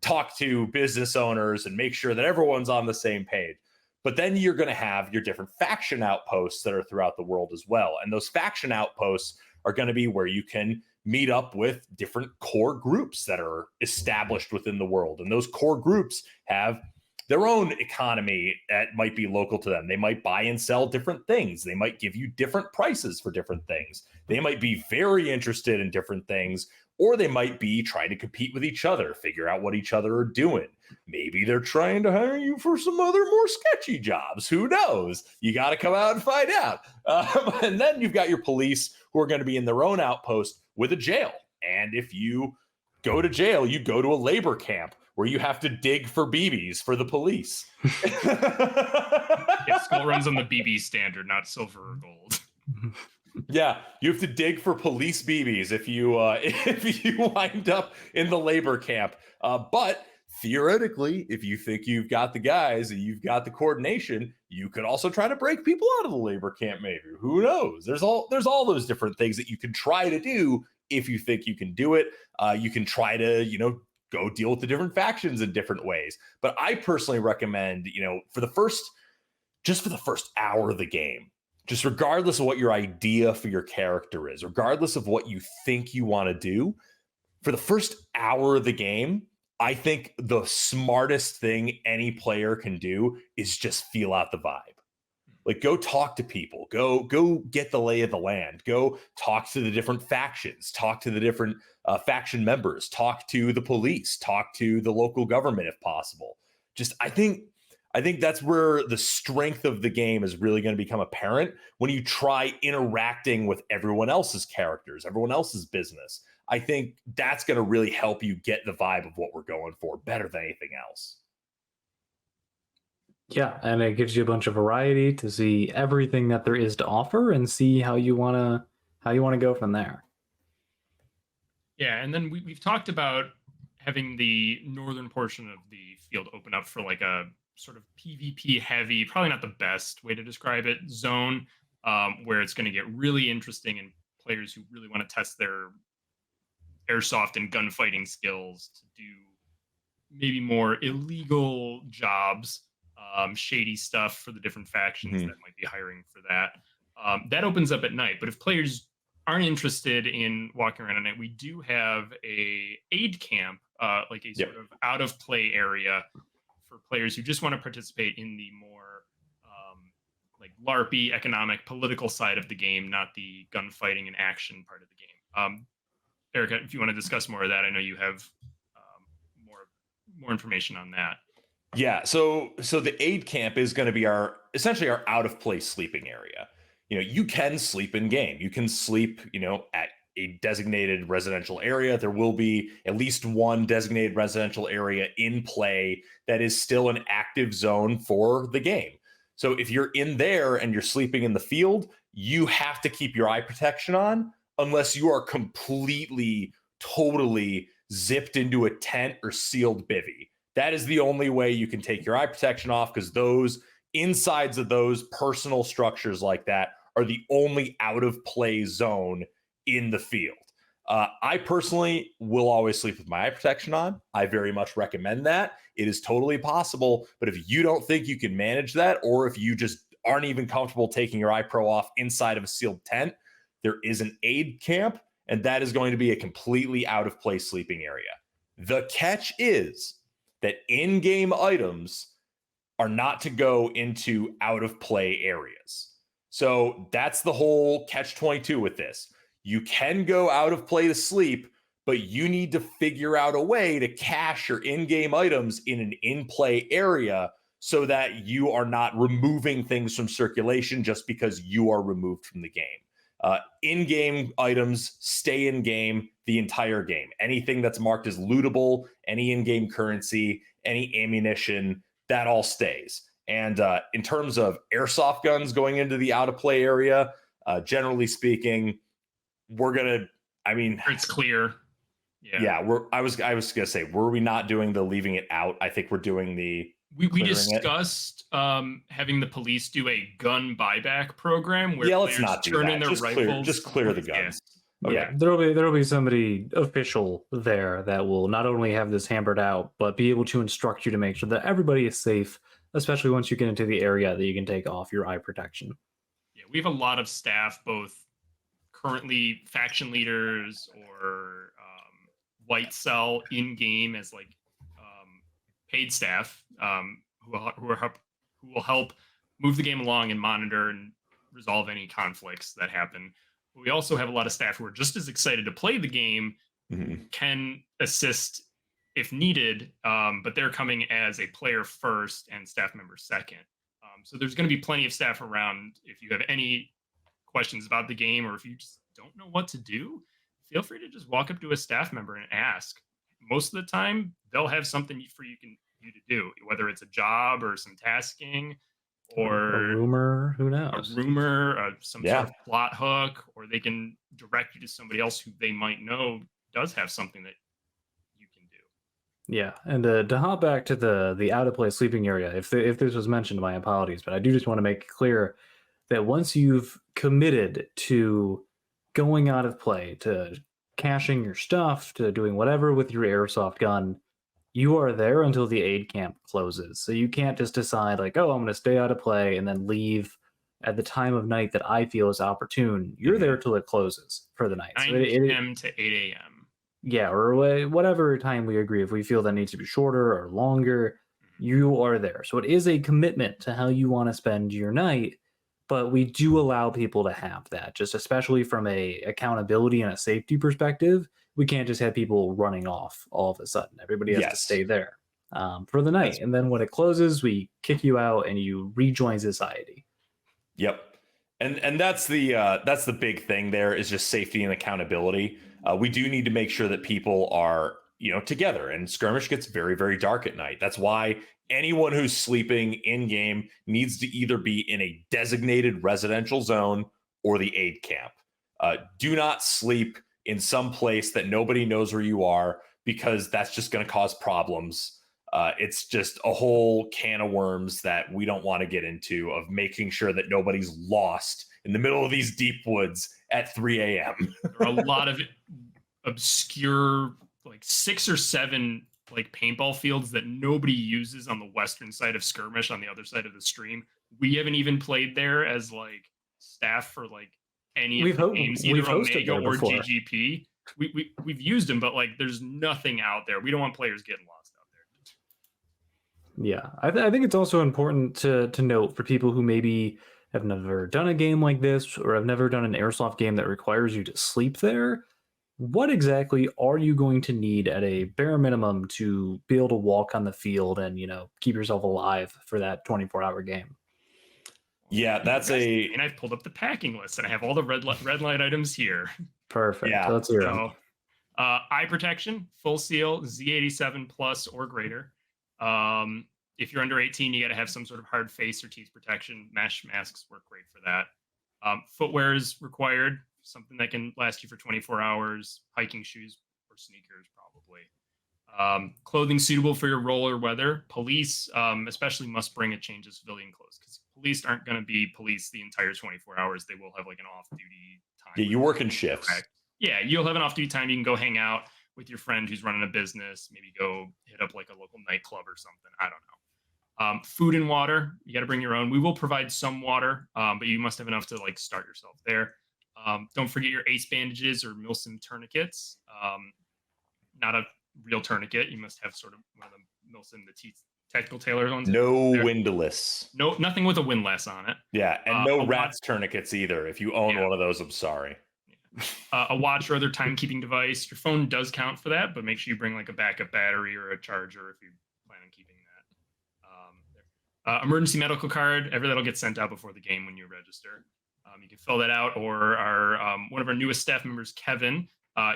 talk to business owners and make sure that everyone's on the same page. But then you're going to have your different faction outposts that are throughout the world as well. And those faction outposts are going to be where you can meet up with different core groups that are established within the world. And those core groups have their own economy that might be local to them. They might buy and sell different things. They might give you different prices for different things. They might be very interested in different things, or they might be trying to compete with each other, figure out what each other are doing. Maybe they're trying to hire you for some other more sketchy jobs. Who knows? You got to come out and find out. And then you've got your police who are going to be in their own outpost with a jail. And if you go to jail, you go to a labor camp where you have to dig for BBs for the police. Yeah, Skull runs on the BB standard, not silver or gold. Yeah, you have to dig for police BBs if you wind up in the labor camp. But theoretically, if you think you've got the guys and you've got the coordination, you could also try to break people out of the labor camp. Maybe, who knows? There's all those different things that you can try to do if you think you can do it. You can try to go deal with the different factions in different ways. But I personally recommend for the first hour of the game, just regardless of what your idea for your character is, regardless of what you think you want to do, for the first hour of the game, I think the smartest thing any player can do is just feel out the vibe. Like, go talk to people, go get the lay of the land, go talk to the different factions, talk to the different faction members, talk to the police, talk to the local government if possible. I think that's where the strength of the game is really going to become apparent when you try interacting with everyone else's characters, everyone else's business. I think that's going to really help you get the vibe of what we're going for better than anything else. Yeah, and it gives you a bunch of variety to see everything that there is to offer and see how you want to go from there. Yeah, and then we've talked about having the northern portion of the field open up for like a sort of PvP heavy, probably not the best way to describe it, zone, where it's going to get really interesting and players who really want to test their airsoft and gunfighting skills to do maybe more illegal jobs, shady stuff for the different factions that might be hiring for that. That opens up at night. But if players aren't interested in walking around at night, we do have a aid camp, like a sort of out of play area for players who just want to participate in the more like LARPy economic political side of the game, not the gunfighting and action part of the game. Erica, if you want to discuss more of that, I know you have more information on that. Yeah, so the aid camp is going to be essentially our out of place sleeping area. You can sleep in game. You can sleep, at a designated residential area. There will be at least one designated residential area in play that is still an active zone for the game. So if you're in there and you're sleeping in the field, you have to keep your eye protection on unless you are completely, totally zipped into a tent or sealed bivvy. That is the only way you can take your eye protection off, because those insides of those personal structures like that are the only out of play zone in the field. I personally will always sleep with my eye protection on. I very much recommend that. It is totally possible, but if you don't think you can manage that, or if you just aren't even comfortable taking your eye pro off inside of a sealed tent, there is an aid camp, and that is going to be a completely out of place sleeping area. The catch is that in-game items are not to go into out of play areas. So that's the whole catch-22 with this. You can go out of play to sleep, but you need to figure out a way to cache your in-game items in an in-play area so that you are not removing things from circulation just because you are removed from the game. In-game items stay in-game the entire game. Anything that's marked as lootable, any in-game currency, any ammunition, that all stays. And in terms of airsoft guns going into the out-of-play area, generally speaking, it's clear. I was gonna say, were we not doing the leaving it out? I think we're doing the we discussed having the police do a gun buyback program where let's not do turn that. in their rifles. Just clear the guns. Yeah, there'll be somebody official there that will not only have this hammered out, but be able to instruct you to make sure that everybody is safe, especially once you get into the area that you can take off your eye protection. Yeah, we have a lot of staff, both currently faction leaders or white cell in game as like paid staff who will help move the game along and monitor and resolve any conflicts that happen. But we also have a lot of staff who are just as excited to play the game, can assist if needed, but they're coming as a player first and staff member second. So there's going to be plenty of staff around. If you have any questions about the game, or if you just don't know what to do, feel free to just walk up to a staff member and ask. Most of the time, they'll have something for you to do, whether it's a job or some tasking, or a rumor. Who knows? A rumor, some sort of plot hook, or they can direct you to somebody else who they might know does have something that you can do. Yeah, and to hop back to the out of play sleeping area, if this was mentioned, my apologies, but I do just want to make it clear that once you've committed to going out of play, to caching your stuff, to doing whatever with your airsoft gun, you are there until the aid camp closes. So you can't just decide like, oh, I'm going to stay out of play and then leave at the time of night that I feel is opportune. You're there till it closes for the night. 9 p.m. to 8 a.m. Yeah, or whatever time we agree. If we feel that needs to be shorter or longer, you are there. So it is a commitment to how you want to spend your night, but we do allow people to have that, just especially from a accountability and a safety perspective. We can't just have people running off all of a sudden. Everybody has to stay there for the night. And then when it closes, we kick you out and you rejoin society. Yep. And that's the big thing there, is just safety and accountability. We do need to make sure that people are, together, and skirmish gets very, very dark at night. That's why anyone who's sleeping in game needs to either be in a designated residential zone or the aid camp. Do not sleep in some place that nobody knows where you are, because that's just going to cause problems. It's just a whole can of worms that we don't want to get into, of making sure that nobody's lost in the middle of these deep woods at 3 a.m. There are a lot of obscure, like 6 or 7 like paintball fields that nobody uses on the western side of skirmish, on the other side of the stream. We haven't even played there as like staff for like any of the games, either Omega or GGP. We've used them, but like there's nothing out there. We don't want players getting lost out there. Yeah, I think it's also important to note for people who maybe have never done a game like this, or have never done an airsoft game that requires you to sleep there. What exactly are you going to need at a bare minimum to be able to walk on the field and, keep yourself alive for that 24-hour game? Yeah, and I've pulled up the packing list and I have all the red light items here. Perfect. Yeah. Let's hear them. Eye protection, full seal, Z87 plus or greater. If you're under 18, you got to have some sort of hard face or teeth protection. Mesh masks work great for that. Footwear is required, something that can last you for 24 hours. Hiking shoes or sneakers, probably. Clothing suitable for your roller weather. Police, especially, must bring a change of civilian clothes, because police aren't going to be police the entire 24 hours. They will have like an off-duty time. Yeah, you work in shifts. Yeah, you'll have an off-duty time. You can go hang out with your friend who's running a business. Maybe go hit up like a local nightclub or something. I don't know. Food and water, you got to bring your own. We will provide some water, but you must have enough to like start yourself there. Don't forget your ACE bandages or Milsim tourniquets. Not a real tourniquet. You must have sort of one of the Milsim, the technical tailored ones. No windlass. No, nothing with a windlass on it. Yeah, and no rats tourniquets either. If you own one of those, I'm sorry. A watch or other timekeeping device. Your phone does count for that, but make sure you bring like a backup battery or a charger if you plan on keeping that. Emergency medical card. That'll get sent out before the game when you register. You can fill that out, or our one of our newest staff members, Kevin,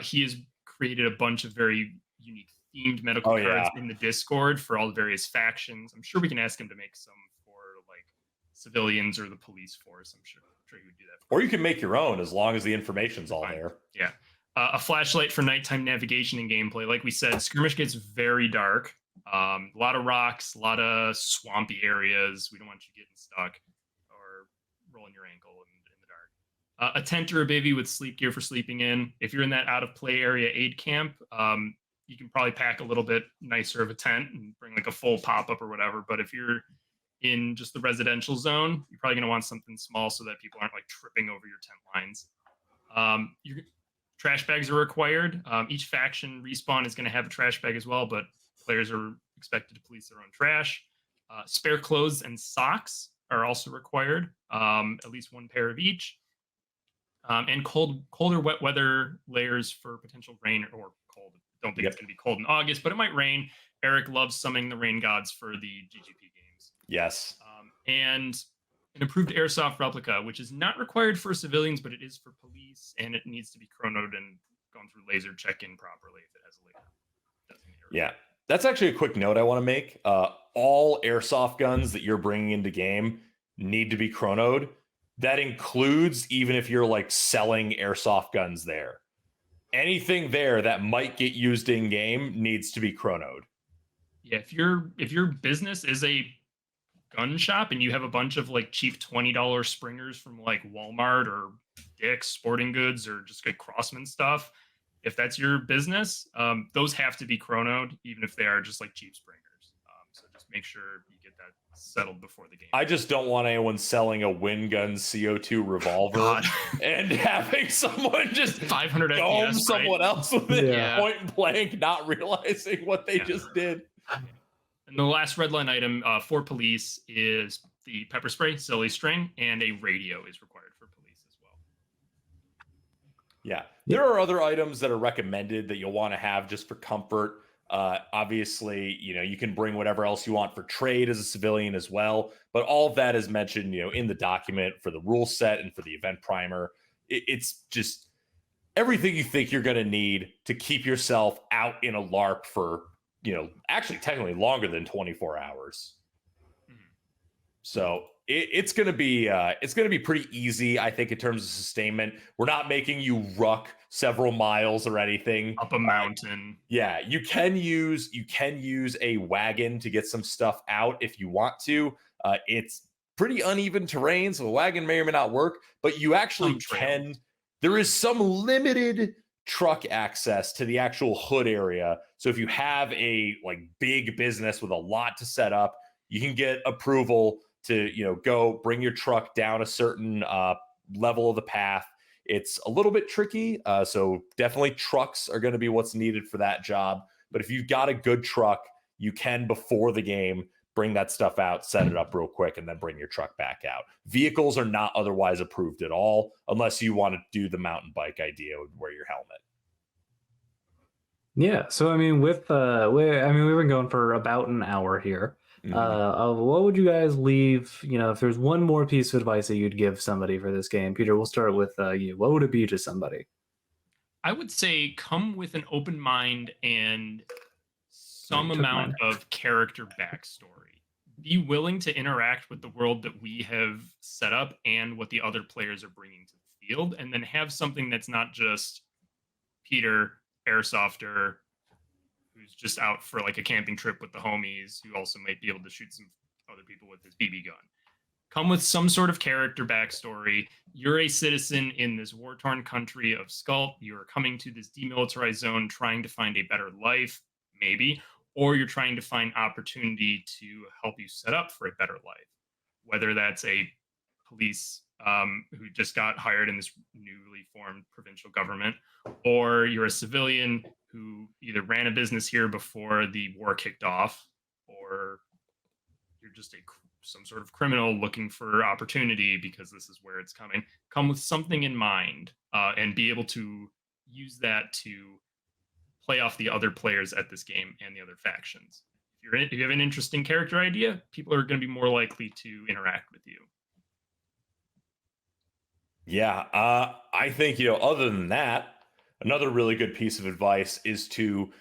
he has created a bunch of very unique themed medical cards in the Discord for all the various factions. I'm sure we can ask him to make some for like civilians or the police force. I'm sure he would do that. Or you can make your own, as long as the information's all there. Yeah. A flashlight for nighttime navigation and gameplay. Like we said, skirmish gets very dark. A lot of rocks, a lot of swampy areas. We don't want you getting stuck or rolling your ankle in the dark. A tent or a bivvy with sleep gear for sleeping in. If you're in that out of play area aid camp, you can probably pack a little bit nicer of a tent and bring like a full pop-up or whatever. But if you're in just the residential zone, you're probably going to want something small so that people aren't like tripping over your tent lines. Your trash bags are required. Each faction respawn is going to have a trash bag as well, but players are expected to police their own trash. Spare clothes and socks are also required, at least one pair of each. And colder wet weather layers for potential rain or cold. Don't think it's going to be cold in August, but it might rain. Eric loves summoning the rain gods for the GGP games. Yes. And an approved airsoft replica, which is not required for civilians, but it is for police, and it needs to be chronoed and gone through laser check-in properly if it has a laser. Yeah. That's actually a quick note I want to make. All airsoft guns that you're bringing into game need to be chronoed. That includes even if you're like selling airsoft guns there. Anything there that might get used in game needs to be chronoed. Yeah, if your business is a gun shop and you have a bunch of like cheap $20 springers from like Walmart or Dick's Sporting Goods or just like Crossman stuff, if that's your business, those have to be chronoed, even if they are just like cheap springers. So just make sure you get that settled before the game. I just don't want anyone selling a wind gun CO2 revolver and having someone just 500 dome FPS, someone right? else with it Yeah. point blank, not realizing what they just did. And the last red line item for police is the pepper spray, silly string, and a radio is required for police as well. Yeah. There are other items that are recommended that you'll want to have just for comfort. Obviously, you can bring whatever else you want for trade as a civilian as well. But all of that is mentioned, in the document for the rule set and for the event primer. It's just everything you think you're going to need to keep yourself out in a LARP for, actually technically longer than 24 hours. Mm-hmm. So it's going to be pretty easy, I think, in terms of sustainment. We're not making you ruck several miles or anything up a mountain. Yeah, you can use a wagon to get some stuff out if you want to. It's pretty uneven terrain, so the wagon may or may not work, but you actually can. There is some limited truck access to the actual hood area. So if you have a big business with a lot to set up, you can get approval to go bring your truck down a certain level of the path. It's a little bit tricky, so definitely trucks are going to be what's needed for that job. But if you've got a good truck, you can, before the game, bring that stuff out, set it up real quick, and then bring your truck back out. Vehicles are not otherwise approved at all, unless you want to do the mountain bike idea and wear your helmet. Yeah, so I mean, we've been going for about an hour here. Mm-hmm. What would you guys leave, if there's one more piece of advice that you'd give somebody for this game? Peter, we'll start with you. What would it be to somebody? I would say come with an open mind and some amount of character backstory. Be willing to interact with the world that we have set up and what the other players are bringing to the field, and then have something that's not just Peter, Airsofter, who's just out for like a camping trip with the homies, who also might be able to shoot some other people with his BB gun. Come with some sort of character backstory. You're a citizen in this war-torn country of Skulk. You're coming to this demilitarized zone trying to find a better life, maybe, or you're trying to find opportunity to help you set up for a better life. Whether that's a police who just got hired in this newly formed provincial government, or you're a civilian who either ran a business here before the war kicked off, or you're just some sort of criminal looking for opportunity because this is where it's coming. Come with something in mind and be able to use that to play off the other players at this game and the other factions. If you have an interesting character idea, people are going to be more likely to interact with you. Yeah, I think, other than that, another really good piece of advice is to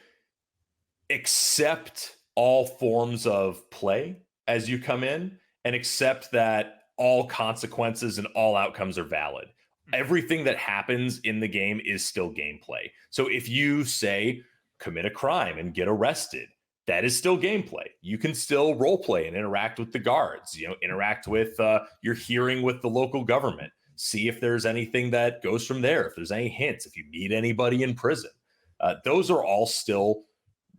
accept all forms of play as you come in, and accept that all consequences and all outcomes are valid. Everything that happens in the game is still gameplay. So if you, say, commit a crime and get arrested, that is still gameplay. You can still role play and interact with the guards, interact with your hearing with the local government. See if there's anything that goes from there, if there's any hints, if you meet anybody in prison. Those are all still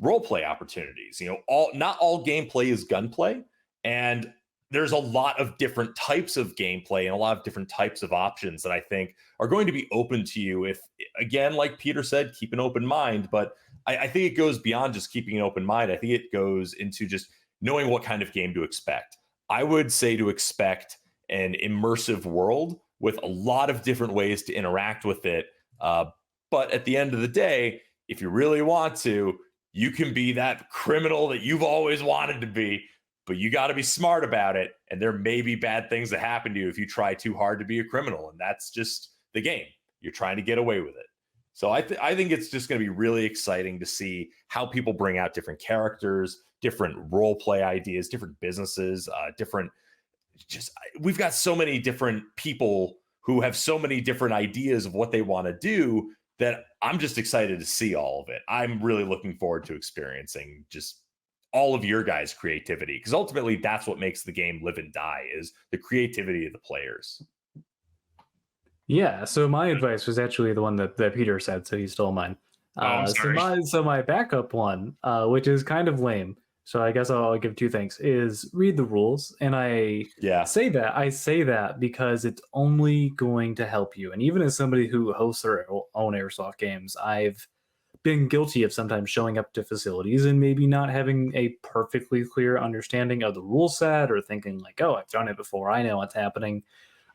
role play opportunities. Not all gameplay is gunplay. And there's a lot of different types of gameplay and a lot of different types of options that I think are going to be open to you if, again, like Peter said, keep an open mind. But I think it goes beyond just keeping an open mind. I think it goes into just knowing what kind of game to expect. I would say to expect an immersive world with a lot of different ways to interact with it. But at the end of the day, if you really want to, you can be that criminal that you've always wanted to be, but you got to be smart about it. And there may be bad things that happen to you if you try too hard to be a criminal. And that's just the game. You're trying to get away with it. So I think it's just going to be really exciting to see how people bring out different characters, different role play ideas, different businesses, different just we've got so many different people who have so many different ideas of what they want to do that I'm just excited to see all of it. I'm really looking forward to experiencing just all of your guys' creativity, because ultimately that's what makes the game live and die, is the creativity of the players. Yeah, so my advice was actually the one that Peter said, so he stole mine. I'm sorry. So my backup one, which is kind of lame, so I guess I'll give two things, is read the rules. And I Yeah. say that because it's only going to help you. And even as somebody who hosts their own Airsoft games, I've been guilty of sometimes showing up to facilities and maybe not having a perfectly clear understanding of the rule set, or thinking like, oh, I've done it before, I know what's happening.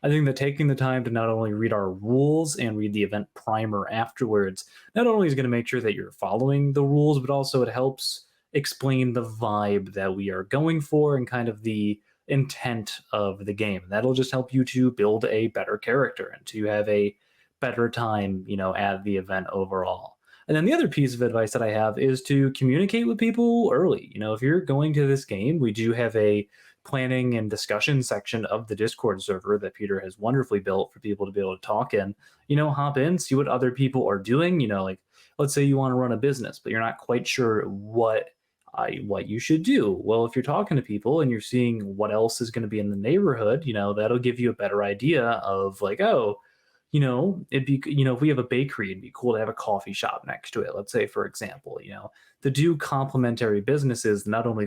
I think that taking the time to not only read our rules and read the event primer afterwards, not only is going to make sure that you're following the rules, but also it helps explain the vibe that we are going for and kind of the intent of the game. That'll just help you to build a better character and to have a better time, at the event overall. And then the other piece of advice that I have is to communicate with people early. If you're going to this game, we do have a planning and discussion section of the Discord server that Peter has wonderfully built for people to be able to talk in. Hop in, see what other people are doing. Like, let's say you want to run a business, but you're not quite sure what you should do. Well, if you're talking to people and you're seeing what else is going to be in the neighborhood, that'll give you a better idea of like, oh, it'd be, if we have a bakery, it'd be cool to have a coffee shop next to it. Let's say, for example, to do complementary businesses not only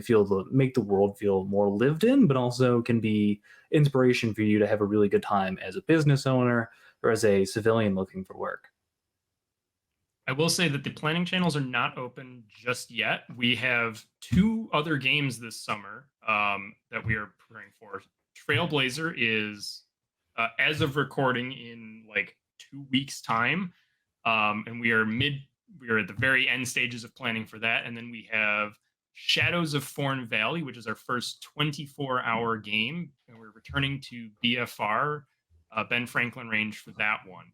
make the world feel more lived in, but also can be inspiration for you to have a really good time as a business owner or as a civilian looking for work. I will say that the planning channels are not open just yet. We have two other games this summer that we are preparing for. Trailblazer is, as of recording, in like 2 weeks' time, and we are at the very end stages of planning for that. And then we have Shadows of Thorn Valley, which is our first 24-hour game, and we're returning to BFR, Ben Franklin Range, for that one.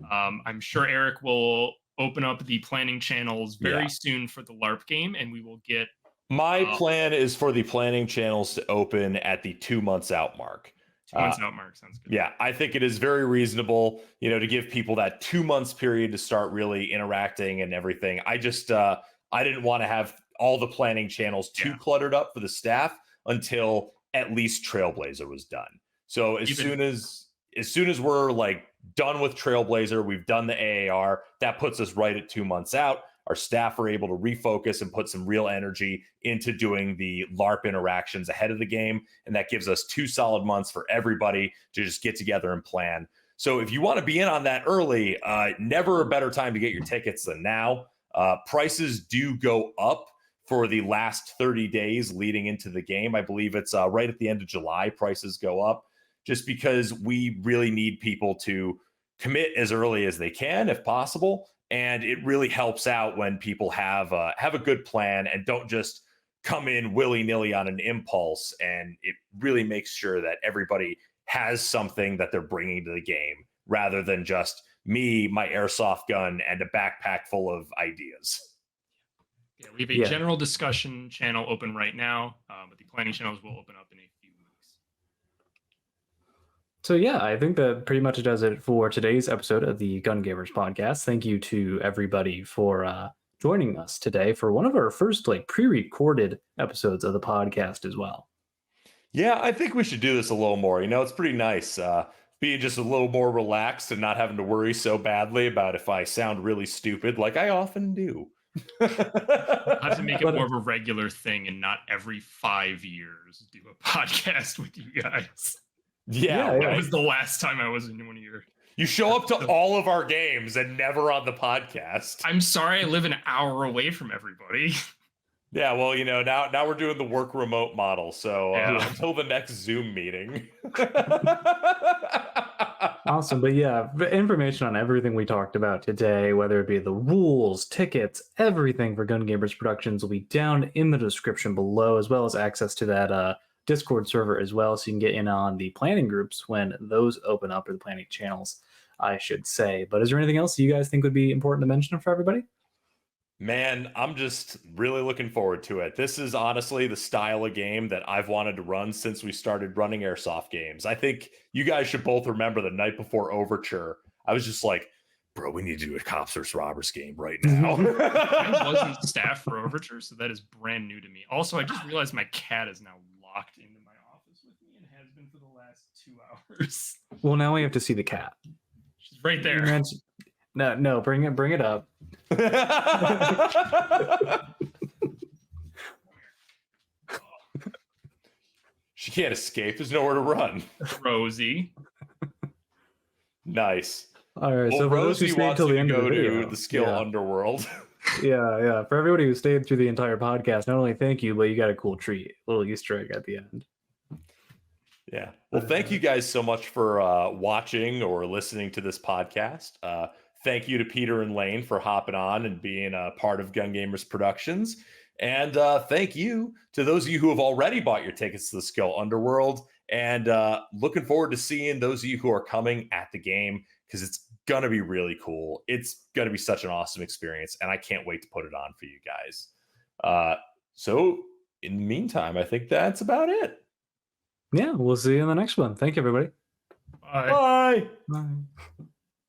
I'm sure Eric will open up the planning channels very soon for the LARP game, and we will get... My plan is for the planning channels to open at the 2 months out mark. 2 months out mark sounds good. Yeah, I think it is very reasonable, to give people that 2 months period to start really interacting and everything. I just, I didn't want to have all the planning channels too cluttered up for the staff until at least Trailblazer was done. So as soon as we're like done with Trailblazer, we've done the AAR, that puts us right at 2 months out. Our staff are able to refocus and put some real energy into doing the LARP interactions ahead of the game. And that gives us 2 solid months for everybody to just get together and plan. So if you want to be in on that early, never a better time to get your tickets than now. Prices do go up for the last 30 days leading into the game. I believe it's right at the end of July, prices go up, just because we really need people to commit as early as they can, if possible. And it really helps out when people have a good plan and don't just come in willy-nilly on an impulse. And it really makes sure that everybody has something that they're bringing to the game, rather than just me, my airsoft gun, and a backpack full of ideas. Yeah, we have a general discussion channel open right now, but the planning channels will open up in a few weeks. So yeah, I think that pretty much does it for today's episode of the Gun Gamers podcast. Thank you to everybody for joining us today for one of our first pre-recorded episodes of the podcast as well. Yeah, I think we should do this a little more. It's pretty nice being just a little more relaxed and not having to worry so badly about if I sound really stupid like I often do. I'll have to make it But, more of a regular thing and not every 5 years do a podcast with you guys. Yeah, Yeah, That right. was the last time I was in one of your. You show up to all of our games and never on the podcast. I'm sorry, I live an hour away from everybody. Yeah, well, now we're doing the work remote model, so Yeah. until the next Zoom meeting. awesome. But yeah, information on everything we talked about today, whether it be the rules, tickets, everything for Gun Gamers Productions will be down in the description below, as well as access to that Discord server as well, so you can get in on the planning groups when those open up, or the planning channels, I should say. But is there anything else you guys think would be important to mention for everybody? Man, I'm just really looking forward to it. This is honestly the style of game that I've wanted to run since we started running Airsoft games. I think you guys should both remember the night before Overture. I was just like, bro, we need to do a Cops vs. Robbers game right now. I wasn't staff for Overture, so that is brand new to me. Also, I just realized my cat is now locked into my office with me and has been for the last 2 hours. Well, now we have to see the cat. She's right there. No, bring it up. She can't escape. There's nowhere to run. Rosie. Nice. All right, Well, so for those who Rosie stayed wants till you the to end of go the video, to the skill underworld. yeah. For everybody who stayed through the entire podcast, not only thank you, but you got a cool treat, a little Easter egg at the end. Yeah. Well, thank you guys so much for watching or listening to this podcast. Thank you to Peter and Lane for hopping on and being a part of Gun Gamers Productions. And thank you to those of you who have already bought your tickets to the Skill Underworld. And looking forward to seeing those of you who are coming at the game, because it's going to be really cool. It's going to be such an awesome experience. And I can't wait to put it on for you guys. So in the meantime, I think that's about it. Yeah, we'll see you in the next one. Thank you, everybody. Bye. Bye. Bye.